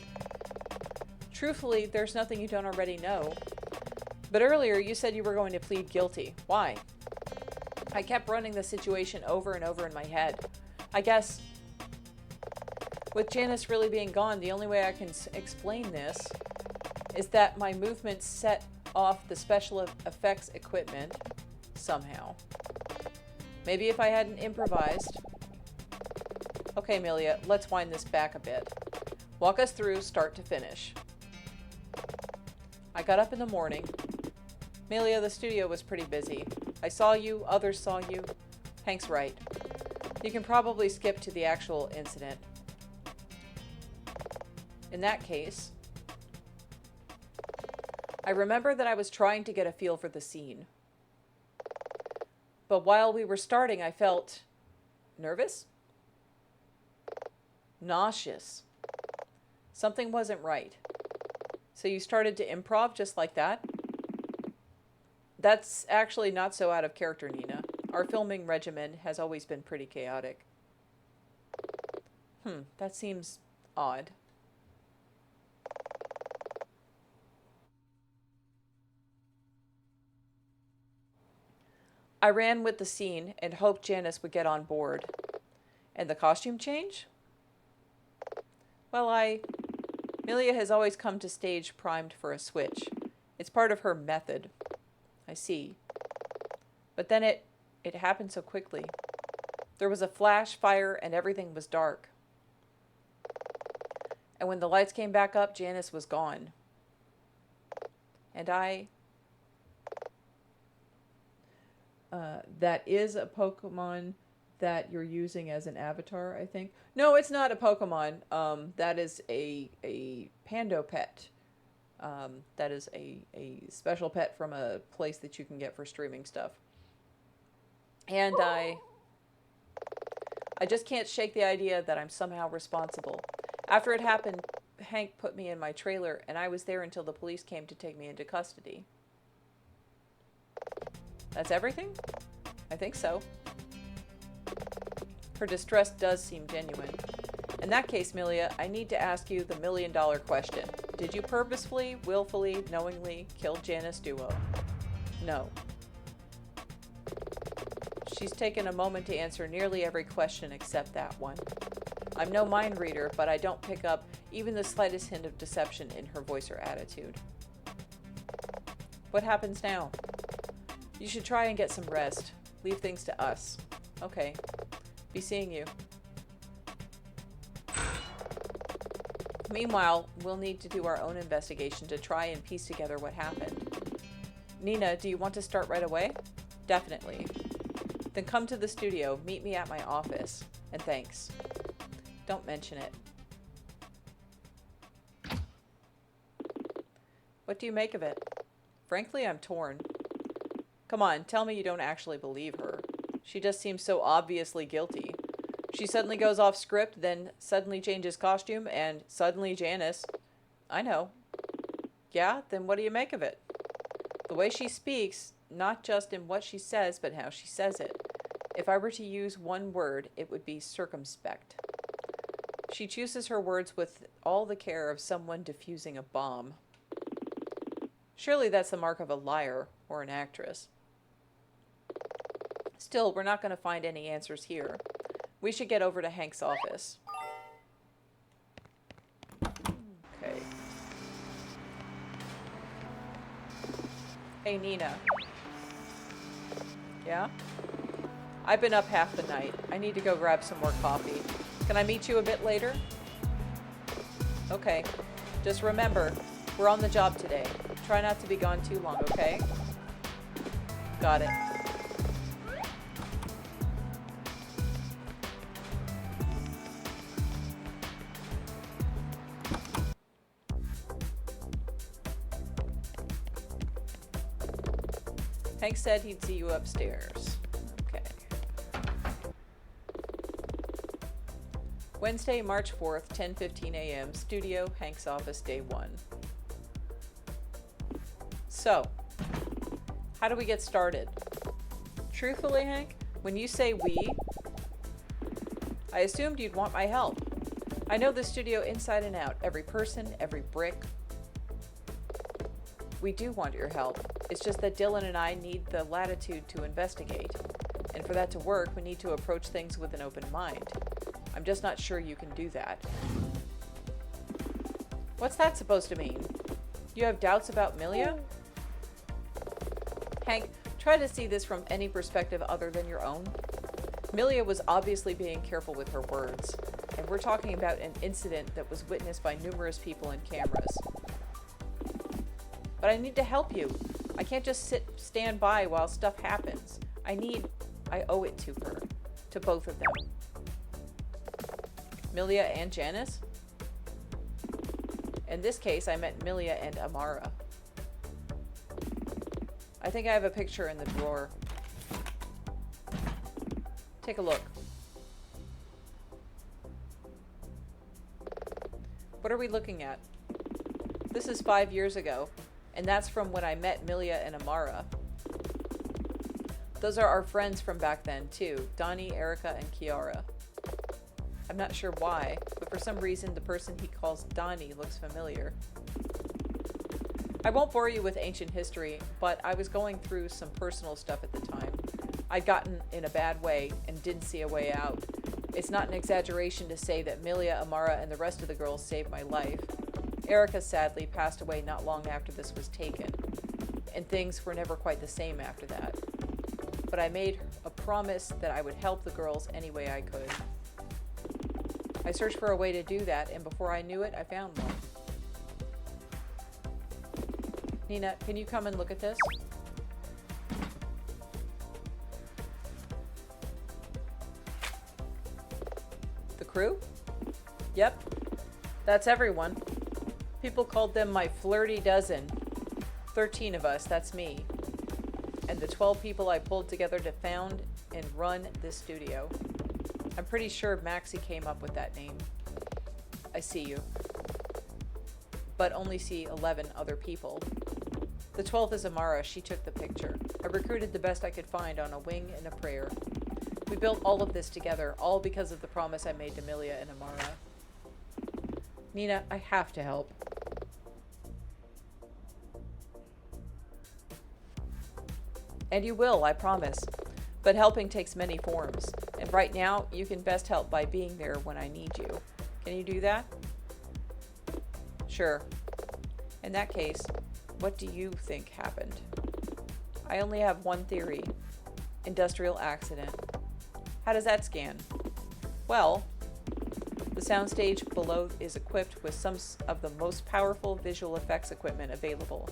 Speaker 1: Truthfully, there's nothing you don't already know. But earlier, you said you were going to plead guilty. Why? I kept running the situation over and over in my head. I guess, with Janice really being gone, the only way I can explain this is that my movement set off the special effects equipment somehow. Maybe if I hadn't improvised. Okay, Amelia, let's wind this back a bit. Walk us through start to finish. I got up in the morning. Amelia, the studio was pretty busy. I saw you, others saw you. Hank's right. You can probably skip to the actual incident. In that case, I remember that I was trying to get a feel for the scene. But while we were starting, I felt nervous, nauseous. Something wasn't right. So you started to improv just like that? That's actually not so out of character, Nina. Our filming regimen has always been pretty chaotic. That seems odd. I ran with the scene and hoped Janice would get on board. And the costume change? Well, Amelia has always come to stage primed for a switch. It's part of her method. I see. But then it happened so quickly. There was a flash, fire, and everything was dark. And when the lights came back up, Janice was gone. And that is a Pokemon that you're using as an avatar, I think. No, it's not a Pokemon. That is a Pando pet. That is a special pet from a place that you can get for streaming stuff. And I just can't shake the idea that I'm somehow responsible. After it happened, Hank put me in my trailer, and I was there until the police came to take me into custody. That's everything? I think so. Her distress does seem genuine. In that case, Amelia, I need to ask you the million-dollar question. Did you purposefully, willfully, knowingly kill Janice Duo? No. She's taken a moment to answer nearly every question except that one. I'm no mind reader, but I don't pick up even the slightest hint of deception in her voice or attitude. What happens now? You should try and get some rest. Leave things to us. Okay. Be seeing you. Meanwhile, we'll need to do our own investigation to try and piece together what happened. Nina, do you want to start right away? Definitely. Then come to the studio, meet me at my office, and thanks. Don't mention it. What do you make of it? Frankly, I'm torn. Come on, tell me you don't actually believe her. She just seems so obviously guilty. She suddenly goes off script, then suddenly changes costume, and suddenly Janice. I know. Yeah, then what do you make of it? The way she speaks, not just in what she says, but how she says it. If I were to use one word, it would be circumspect. She chooses her words with all the care of someone defusing a bomb. Surely that's the mark of a liar or an actress. Still, we're not going to find any answers here. We should get over to Hank's office. Okay. Hey, Nina. Yeah? I've been up half the night. I need to go grab some more coffee. Can I meet you a bit later? Okay. Just remember, we're on the job today. Try not to be gone too long, okay? Got it. Hank said he'd see you upstairs. Okay. Wednesday, March 4th, 10:15 a.m. Studio, Hank's office, day 1. So, how do we get started? Truthfully, Hank, when you say we, I assumed you'd want my help. I know the studio inside and out, every person, every brick. We do want your help. It's just that Dylan and I need the latitude to investigate. And for that to work, we need to approach things with an open mind. I'm just not sure you can do that. What's that supposed to mean? You have doubts about Milia? Hank, try to see this from any perspective other than your own. Milia was obviously being careful with her words, and we're talking about an incident that was witnessed by numerous people and cameras. But I need to help you. I can't just stand by while stuff happens. I owe it to her. To both of them. Milia and Janice? In this case, I meant Milia and Amara. I think I have a picture in the drawer. Take a look. What are we looking at? This is 5 years ago, and that's from when I met Milia and Amara. Those are our friends from back then, too. Donnie, Erica, and Kiara. I'm not sure why, but for some reason the person he calls Donnie looks familiar. I won't bore you with ancient history, but I was going through some personal stuff at the time. I'd gotten in a bad way and didn't see a way out. It's not an exaggeration to say that Milia, Amara, and the rest of the girls saved my life. Erica sadly passed away not long after this was taken, and things were never quite the same after that. But I made a promise that I would help the girls any way I could. I searched for a way to do that, and before I knew it, I found one. Nina, can you come and look at this? The crew? Yep. That's everyone. People called them my flirty dozen. 13 of us, that's me. And the 12 people I pulled together to found and run this studio. I'm pretty sure Maxie came up with that name. I see you. But only see 11 other people. The 12th is Amara. She took the picture. I recruited the best I could find on a wing and a prayer. We built all of this together, all because of the promise I made to Milia and Amara. Nina, I have to help. And you will, I promise. But helping takes many forms. And right now, you can best help by being there when I need you. Can you do that? Sure. In that case, what do you think happened? I only have one theory. Industrial accident. How does that scan? Well, the soundstage below is equipped with some of the most powerful visual effects equipment available.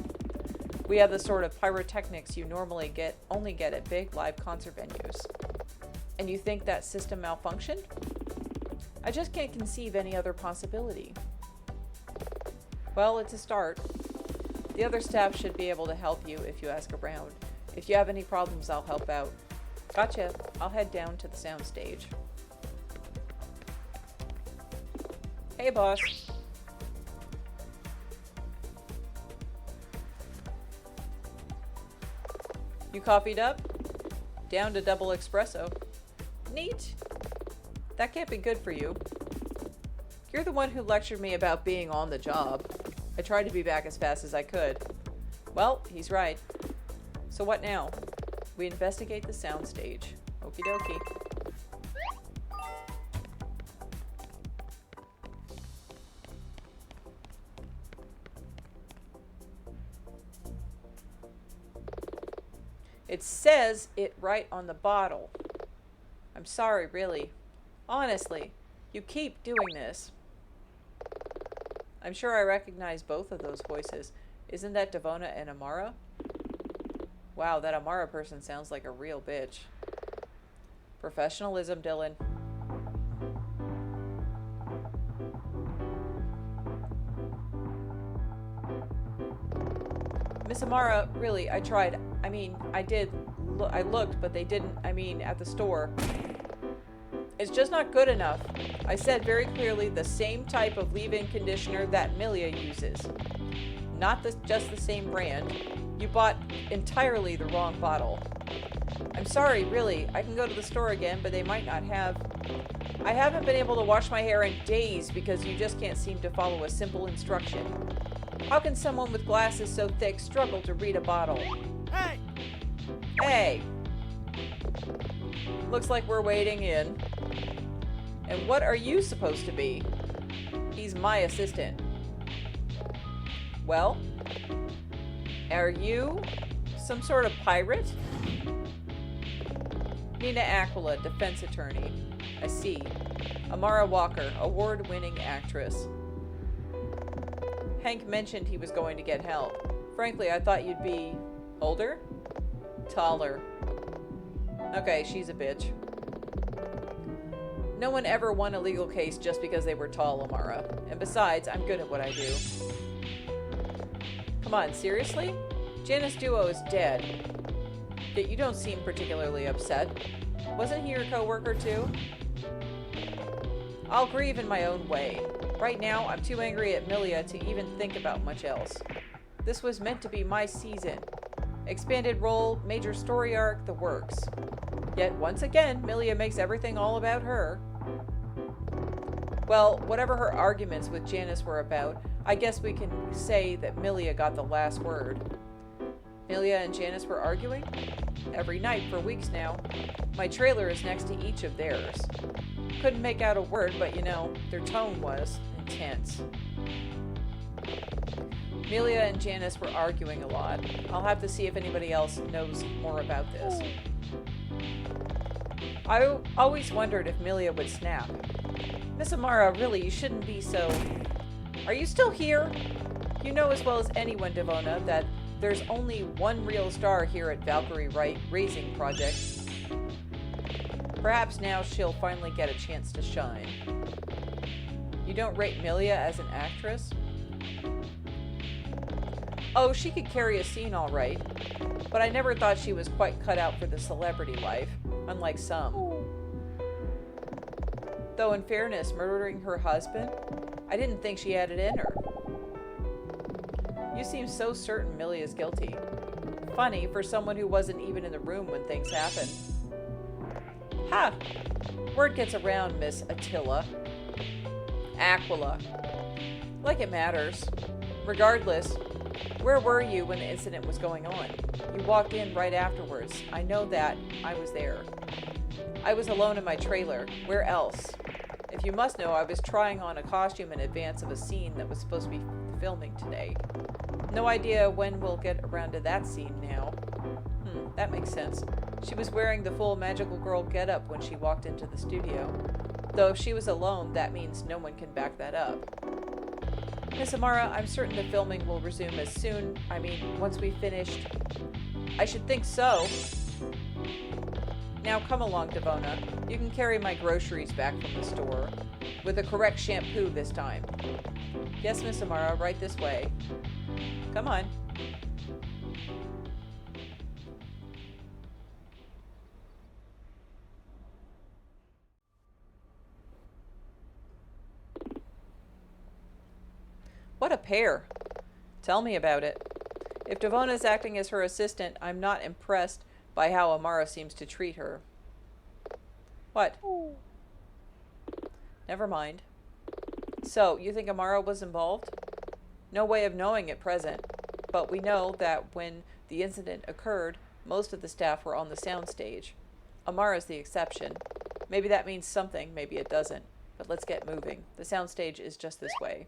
Speaker 1: We have the sort of pyrotechnics you normally only get at big live concert venues. And you think that system malfunctioned? I just can't conceive any other possibility. Well, it's a start. The other staff should be able to help you if you ask around. If you have any problems, I'll help out. Gotcha. I'll head down to the soundstage. Hey, boss. You coffeed up? Down to double espresso. Neat. That can't be good for you. You're the one who lectured me about being on the job. I tried to be back as fast as I could. Well, he's right. So what now? We investigate the soundstage. Okie dokie. It says it right on the bottle. I'm sorry, really. Honestly, you keep doing this. I'm sure I recognize both of those voices. Isn't that Devona and Amara? Wow, that Amara person sounds like a real bitch. Professionalism, Dylan. Miss Amara, really, I tried. I mean, I looked, but they didn't, at the store. It's just not good enough. I said very clearly the same type of leave-in conditioner that Milia uses. Not just the same brand. You bought entirely the wrong bottle. I'm sorry, really. I can go to the store again, but they might not have. I haven't been able to wash my hair in days because you just can't seem to follow a simple instruction. How can someone with glasses so thick struggle to read a bottle?
Speaker 3: Hey!
Speaker 1: Hey! Looks like we're waiting in. And what are you supposed to be? He's my assistant. Well? Are you some sort of pirate? Nina Aquila, defense attorney. I see. Amara Walker, award-winning actress. Hank mentioned he was going to get help. Frankly, I thought you'd be older? Taller. Okay, she's a bitch. No one ever won a legal case just because they were tall, Amara. And besides, I'm good at what I do. Come on, seriously? Janice Duo is dead. Yet you don't seem particularly upset. Wasn't he your coworker too? I'll grieve in my own way. Right now, I'm too angry at Milia to even think about much else. This was meant to be my season. Expanded role, major story arc, the works. Yet, once again, Milia makes everything all about her. Well, whatever her arguments with Janice were about, I guess we can say that Milia got the last word. Milia and Janice were arguing? Every night for weeks now. My trailer is next to each of theirs. Couldn't make out a word, but you know, their tone was intense. Milia and Janice were arguing a lot. I'll have to see if anybody else knows more about this. I always wondered if Milia would snap. Miss Amara, really, you shouldn't be so... Are you still here? You know as well as anyone, Devona, that there's only one real star here at Valkyrie Raising Project. Perhaps now she'll finally get a chance to shine. You don't rate Milia as an actress? Oh, she could carry a scene all right, but I never thought she was quite cut out for the celebrity life, unlike some. Though in fairness, murdering her husband, I didn't think she had it in her. You seem so certain Milia's guilty. Funny for someone who wasn't even in the room when things happened. Ha! Word gets around, Miss Attila. Aquila. Like it matters. Regardless, where were you when the incident was going on? You walked in right afterwards. I know that. I was there. I was alone in my trailer. Where else? If you must know, I was trying on a costume in advance of a scene that was supposed to be filming today. No idea when we'll get around to that scene now. That makes sense. She was wearing the full magical girl getup when she walked into the studio. Though if she was alone, that means no one can back that up. Miss Amara, I'm certain the filming will resume as soon, once we've finished. I should think so. Now come along, Devona. You can carry my groceries back from the store. With the correct shampoo this time. Yes, Miss Amara, right this way. Come on. What a pair. Tell me about it. If Devona's acting as her assistant, I'm not impressed by how Amara seems to treat her. What? Never mind. So, you think Amara was involved? No way of knowing at present, but we know that when the incident occurred, most of the staff were on the soundstage. Amara's the exception. Maybe that means something, maybe it doesn't. But let's get moving. The soundstage is just this way.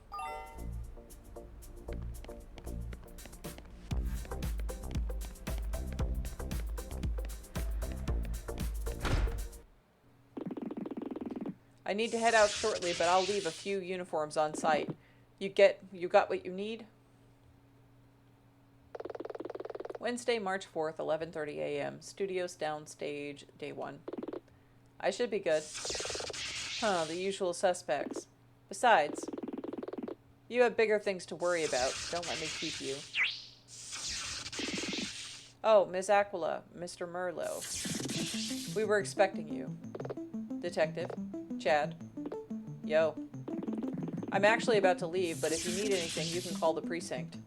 Speaker 1: I need to head out shortly, but I'll leave a few uniforms on site. You got what you need? Wednesday, March 4th, 11:30 a.m. Studios downstage, day 1. I should be good. The usual suspects. Besides, you have bigger things to worry about. Don't let me keep you. Oh, Miss Aquila, Mr. Merlot. We were expecting you. Detective. Chad. Yo. I'm actually about to leave, but if you need anything, you can call the precinct.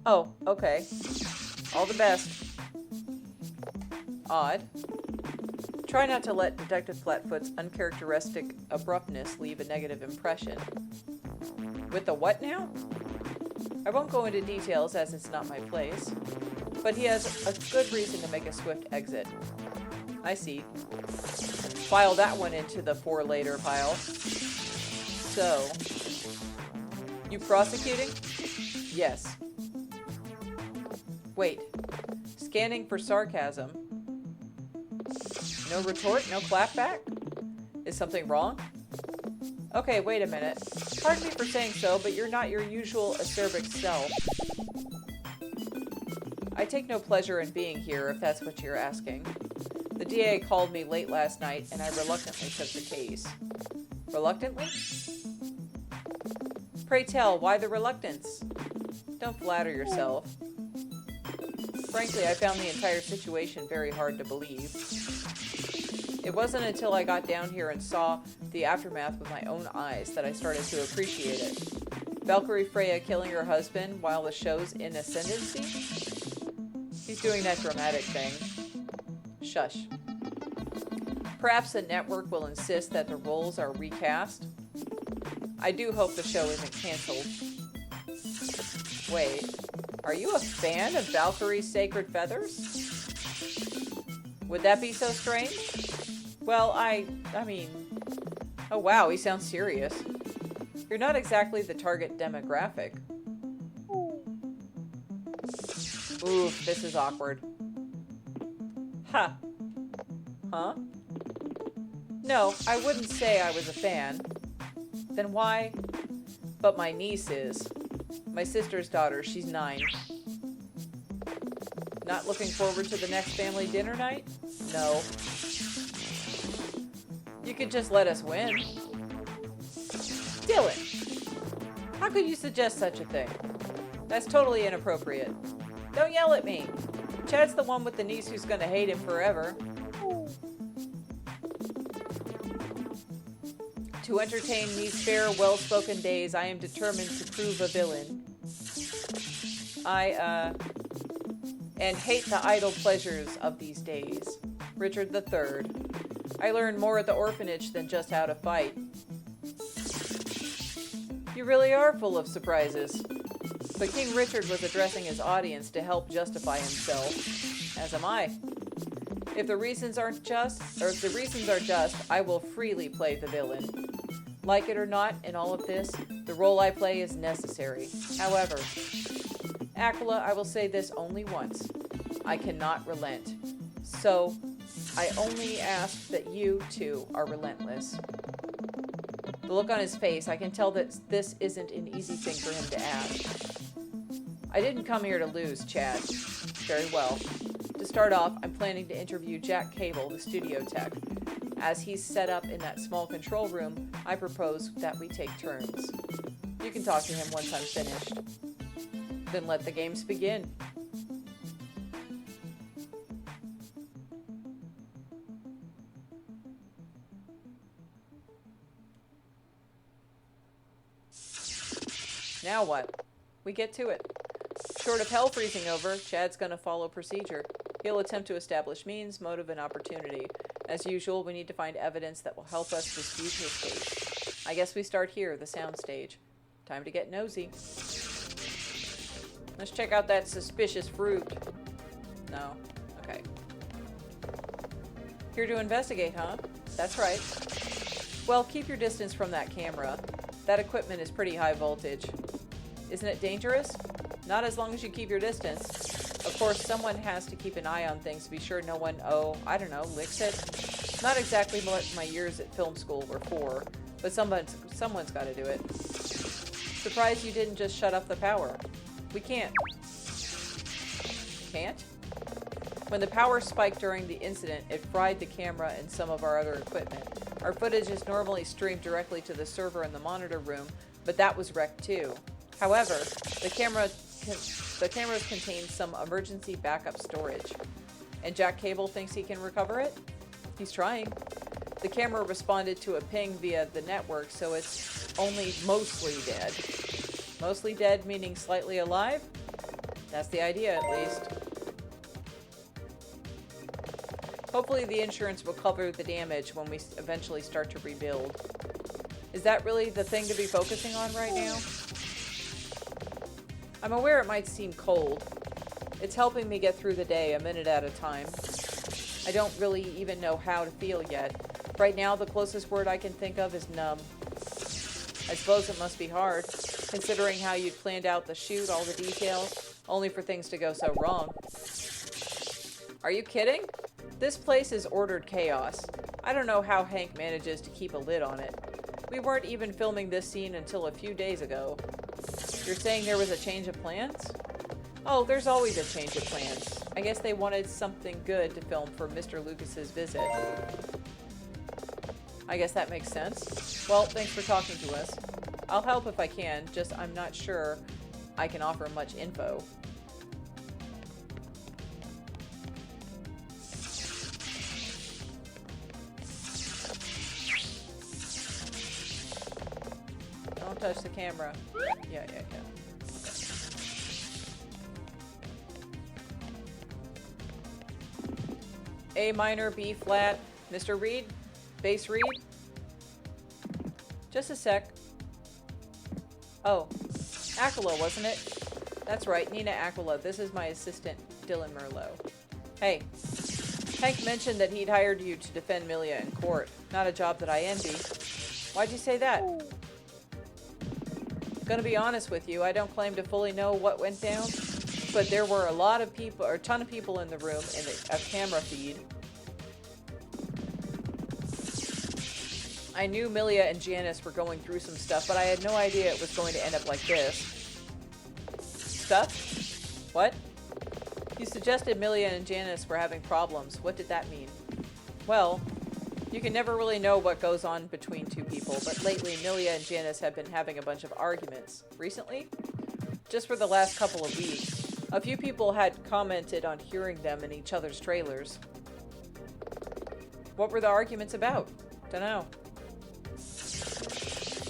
Speaker 1: Oh, okay. All the best. Odd. Try not to let Detective Flatfoot's uncharacteristic abruptness leave a negative impression. With the what now? I won't go into details as it's not my place, but he has a good reason to make a swift exit. I see. File that one into the for later pile. So, you prosecuting? Yes. Wait. Scanning for sarcasm. No retort? No clapback? Is something wrong? Okay, wait a minute. Pardon me for saying so, but you're not your usual acerbic self. I take no pleasure in being here, if that's what you're asking. The DA called me late last night, and I reluctantly took the case. Reluctantly? Pray tell, why the reluctance? Don't flatter yourself. Frankly, I found the entire situation very hard to believe. It wasn't until I got down here and saw the aftermath with my own eyes that I started to appreciate it. Valkyrie Freya killing her husband while the show's in ascendancy? He's doing that dramatic thing. Shush. Perhaps the network will insist that the roles are recast. I do hope the show isn't canceled. Wait, are you a fan of Valkyrie's Sacred Feathers? Would that be so strange? Well, I mean... Oh wow, he sounds serious. You're not exactly the target demographic. Oof, this is awkward. Ha. Huh? No, I wouldn't say I was a fan. Then why? But my niece is. My sister's daughter, she's 9. Not looking forward to the next family dinner night? No. You could just let us win. Dylan! How could you suggest such a thing? That's totally inappropriate. Don't yell at me. Chad's the one with the niece who's gonna hate him forever. To entertain these fair, well-spoken days, I am determined to prove a villain. And hate the idle pleasures of these days. Richard III. I learned more at the orphanage than just how to fight. You really are full of surprises. But King Richard was addressing his audience to help justify himself, as am I. If the reasons are just, I will freely play the villain. Like it or not, in all of this, the role I play is necessary. However, Aquila, I will say this only once. I cannot relent. So, I only ask that you, too, are relentless. The look on his face, I can tell that this isn't an easy thing for him to ask. I didn't come here to lose, Chad. Very well. To start off, I'm planning to interview Jack Cable, the studio tech. As he's set up in that small control room, I propose that we take turns. You can talk to him once I'm finished. Then let the games begin. Now what? We get to it. Short of hell freezing over, Chad's gonna follow procedure. He'll attempt to establish means, motive, and opportunity. As usual, we need to find evidence that will help us dispute his case. I guess we start here, the soundstage. Time to get nosy. Let's check out that suspicious fruit. No? Okay. Here to investigate, huh? That's right. Well, keep your distance from that camera. That equipment is pretty high voltage. Isn't it dangerous? Not as long as you keep your distance. Of course, someone has to keep an eye on things to be sure no one, I don't know, licks it. Not exactly what my years at film school were for, but someone's got to do it. Surprised you didn't just shut off the power. We can't. Can't? When the power spiked during the incident, it fried the camera and some of our other equipment. Our footage is normally streamed directly to the server in the monitor room, but that was wrecked too. However, the cameras contain some emergency backup storage. And Jack Cable thinks he can recover it? He's trying. The camera responded to a ping via the network, so it's only mostly dead. Mostly dead meaning slightly alive? That's the idea, at least. Hopefully the insurance will cover the damage when we eventually start to rebuild. Is that really the thing to be focusing on right now? I'm aware it might seem cold. It's helping me get through the day a minute at a time. I don't really even know how to feel yet. Right now, the closest word I can think of is numb. I suppose it must be hard, considering how you'd planned out the shoot, all the details, only for things to go so wrong. Are you kidding? This place is ordered chaos. I don't know how Hank manages to keep a lid on it. We weren't even filming this scene until a few days ago. You're saying there was a change of plans? Oh, there's always a change of plans. I guess they wanted something good to film for Mr. Lucas's visit. I guess that makes sense. Well, thanks for talking to us. I'll help if I can, just I'm not sure I can offer much info. Don't touch the camera. Yeah. A minor, B flat. Mr. Reed? Bass Reed? Just a sec. Oh, Aquila, wasn't it? That's right, Nina Aquila. This is my assistant, Dylan Merlot. Hey, Hank mentioned that he'd hired you to defend Milia in court. Not a job that I envy. Why'd you say that? Gonna be honest with you, I don't claim to fully know what went down, but there were a lot of people, or a ton of people in the room in a camera feed. I knew Milia and Janice were going through some stuff, but I had no idea it was going to end up like this. Stuff? What? You suggested Milia and Janice were having problems. What did that mean? Well, you can never really know what goes on between two people, but lately Milia and Janice have been having a bunch of arguments. Recently? Just for the last couple of weeks. A few people had commented on hearing them in each other's trailers. What were the arguments about? Dunno.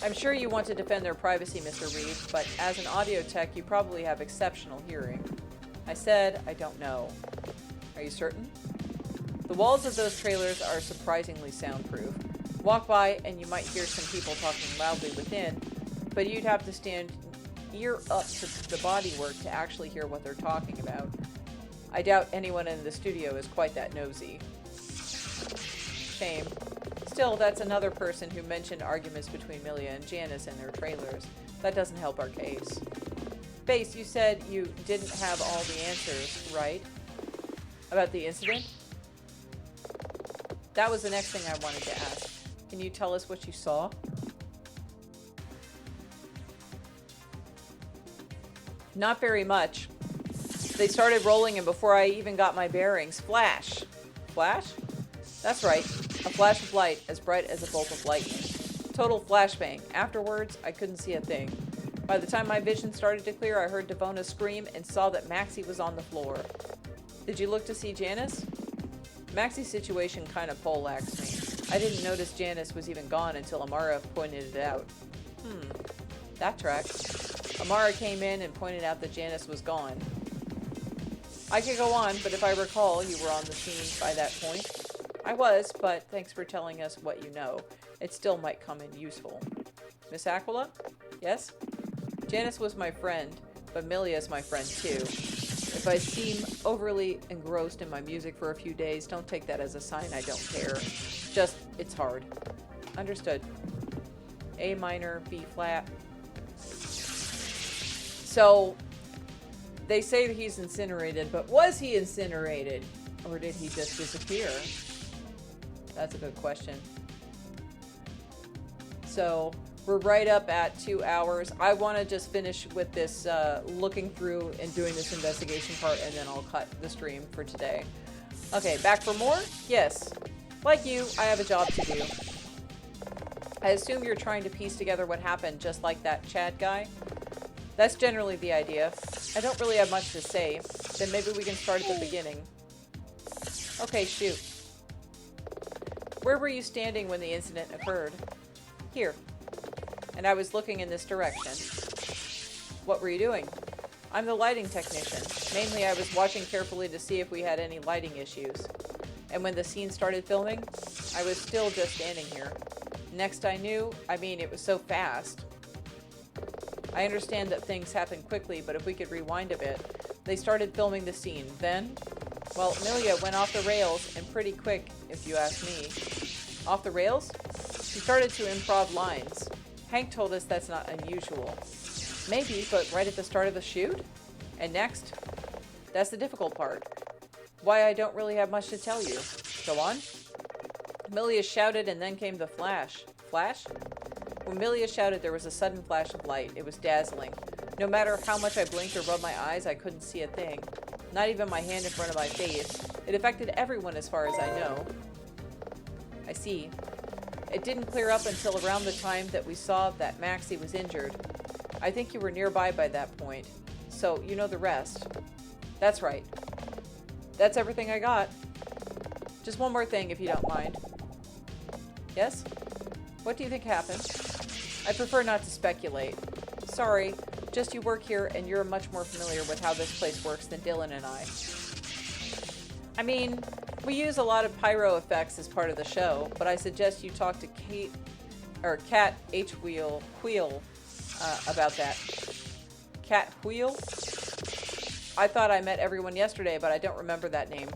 Speaker 1: I'm sure you want to defend their privacy, Mr. Reed, but as an audio tech, you probably have exceptional hearing. I said, I don't know. Are you certain? The walls of those trailers are surprisingly soundproof. Walk by and you might hear some people talking loudly within, but you'd have to stand ear up to the bodywork to actually hear what they're talking about. I doubt anyone in the studio is quite that nosy. Shame. Still, that's another person who mentioned arguments between Milia and Janice in their trailers. That doesn't help our case. Bass, you said you didn't have all the answers, right? About the incident? That was the next thing I wanted to ask. Can you tell us what you saw? Not very much. They started rolling and before I even got my bearings, flash. Flash? That's right. A flash of light as bright as a bolt of lightning. Total flashbang. Afterwards, I couldn't see a thing. By the time my vision started to clear, I heard Devona scream and saw that Maxie was on the floor. Did you look to see Janice? Maxie's situation kind of poleaxed me. I didn't notice Janice was even gone until Amara pointed it out. That tracks. Amara came in and pointed out that Janice was gone. I could go on, but if I recall, you were on the scene by that point. I was, but thanks for telling us what you know. It still might come in useful. Miss Aquila? Yes? Janice was my friend, but Milia's my friend too. If I seem overly engrossed in my music for a few days, don't take that as a sign I don't care. Just, it's hard. Understood. A minor, B flat. So, they say that he's incinerated, but was he incinerated? Or did he just disappear? That's a good question. So, we're right up at 2 hours. I want to just finish with this looking through and doing this investigation part, and then I'll cut the stream for today. Okay, back for more? Yes. Like you, I have a job to do. I assume you're trying to piece together what happened, just like that Chad guy? That's generally the idea. I don't really have much to say. Then maybe we can start at the beginning. Okay, shoot. Where were you standing when the incident occurred? Here. And I was looking in this direction. What were you doing? I'm the lighting technician. Mainly I was watching carefully to see if we had any lighting issues. And when the scene started filming, I was still just standing here. Next I knew, it was so fast. I understand that things happen quickly, but if we could rewind a bit. They started filming the scene. Then, well, Amelia went off the rails, and pretty quick, if you ask me. Off the rails? She started to improv lines. Hank told us that's not unusual. Maybe, but right at the start of the shoot? And next? That's the difficult part. Why I don't really have much to tell you. Go on? Amelia shouted, and then came the flash. Flash? When Amelia shouted, there was a sudden flash of light. It was dazzling. No matter how much I blinked or rubbed my eyes, I couldn't see a thing. Not even my hand in front of my face. It affected everyone as far as I know. I see. It didn't clear up until around the time that we saw that Maxie was injured. I think you were nearby by that point. So, you know the rest. That's right. That's everything I got. Just one more thing, if you don't mind. Yes? What do you think happened? I prefer not to speculate. Sorry, just you work here and you're much more familiar with how this place works than Dylan and I. We use a lot of pyro effects as part of the show, but I suggest you talk to Cat H. Wheel about that. Cat Wheel? I thought I met everyone yesterday, but I don't remember that name.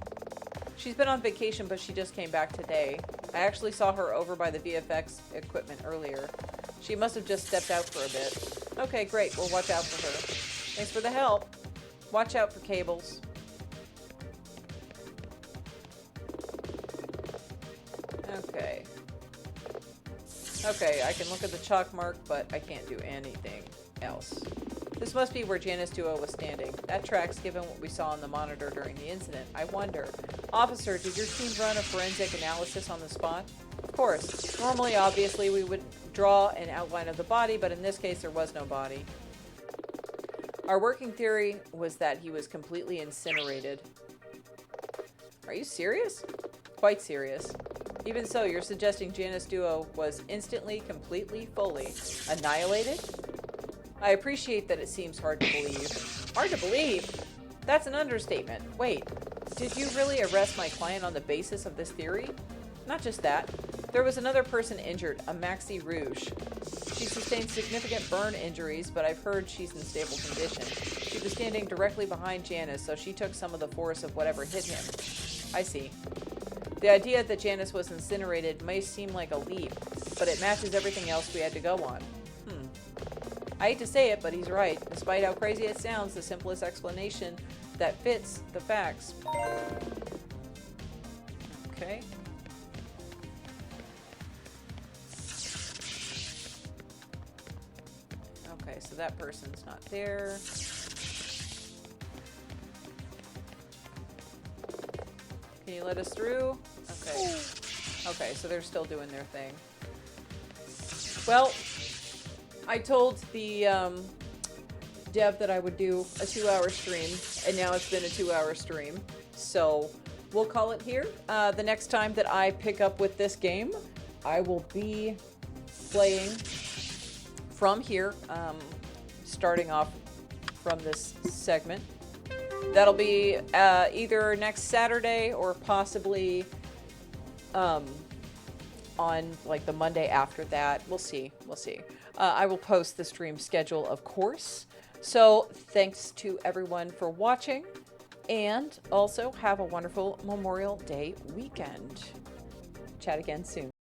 Speaker 1: She's been on vacation, but she just came back today. I actually saw her over by the VFX equipment earlier. She must have just stepped out for a bit. Okay, great. We'll watch out for her. Thanks for the help. Watch out for cables. Okay. Okay, I can look at the chalk mark, but I can't do anything else. This must be where Janice Duo was standing. That tracks given what we saw on the monitor during the incident. I wonder. Officer, did your team run a forensic analysis on the spot? Of course. Normally, obviously, we would draw an outline of the body, but in this case, there was no body. Our working theory was that he was completely incinerated. Are you serious? Quite serious. Even so, you're suggesting Janice Duo was instantly, completely, fully annihilated? I appreciate that it seems hard to believe. Hard to believe? That's an understatement. Wait, did you really arrest my client on the basis of this theory? Not just that. There was another person injured, a Maxie Rouge. She sustained significant burn injuries, but I've heard she's in stable condition. She was standing directly behind Janice, so she took some of the force of whatever hit him. I see. The idea that Janice was incinerated may seem like a leap, but it matches everything else we had to go on. I hate to say it, but he's right. Despite how crazy it sounds, the simplest explanation that fits the facts. Okay. Okay, so that person's not there. Can you let us through? Okay. Okay, so they're still doing their thing. Well, I told the Dev that I would do a 2-hour stream, and now it's been a 2-hour stream. So we'll call it here. The next time that I pick up with this game, I will be playing from here, starting off from this segment. That'll be either next Saturday or possibly on like the Monday after that. We'll see. We'll see. I will post the stream schedule, of course. So thanks to everyone for watching, and also have a wonderful Memorial Day weekend. Chat again soon.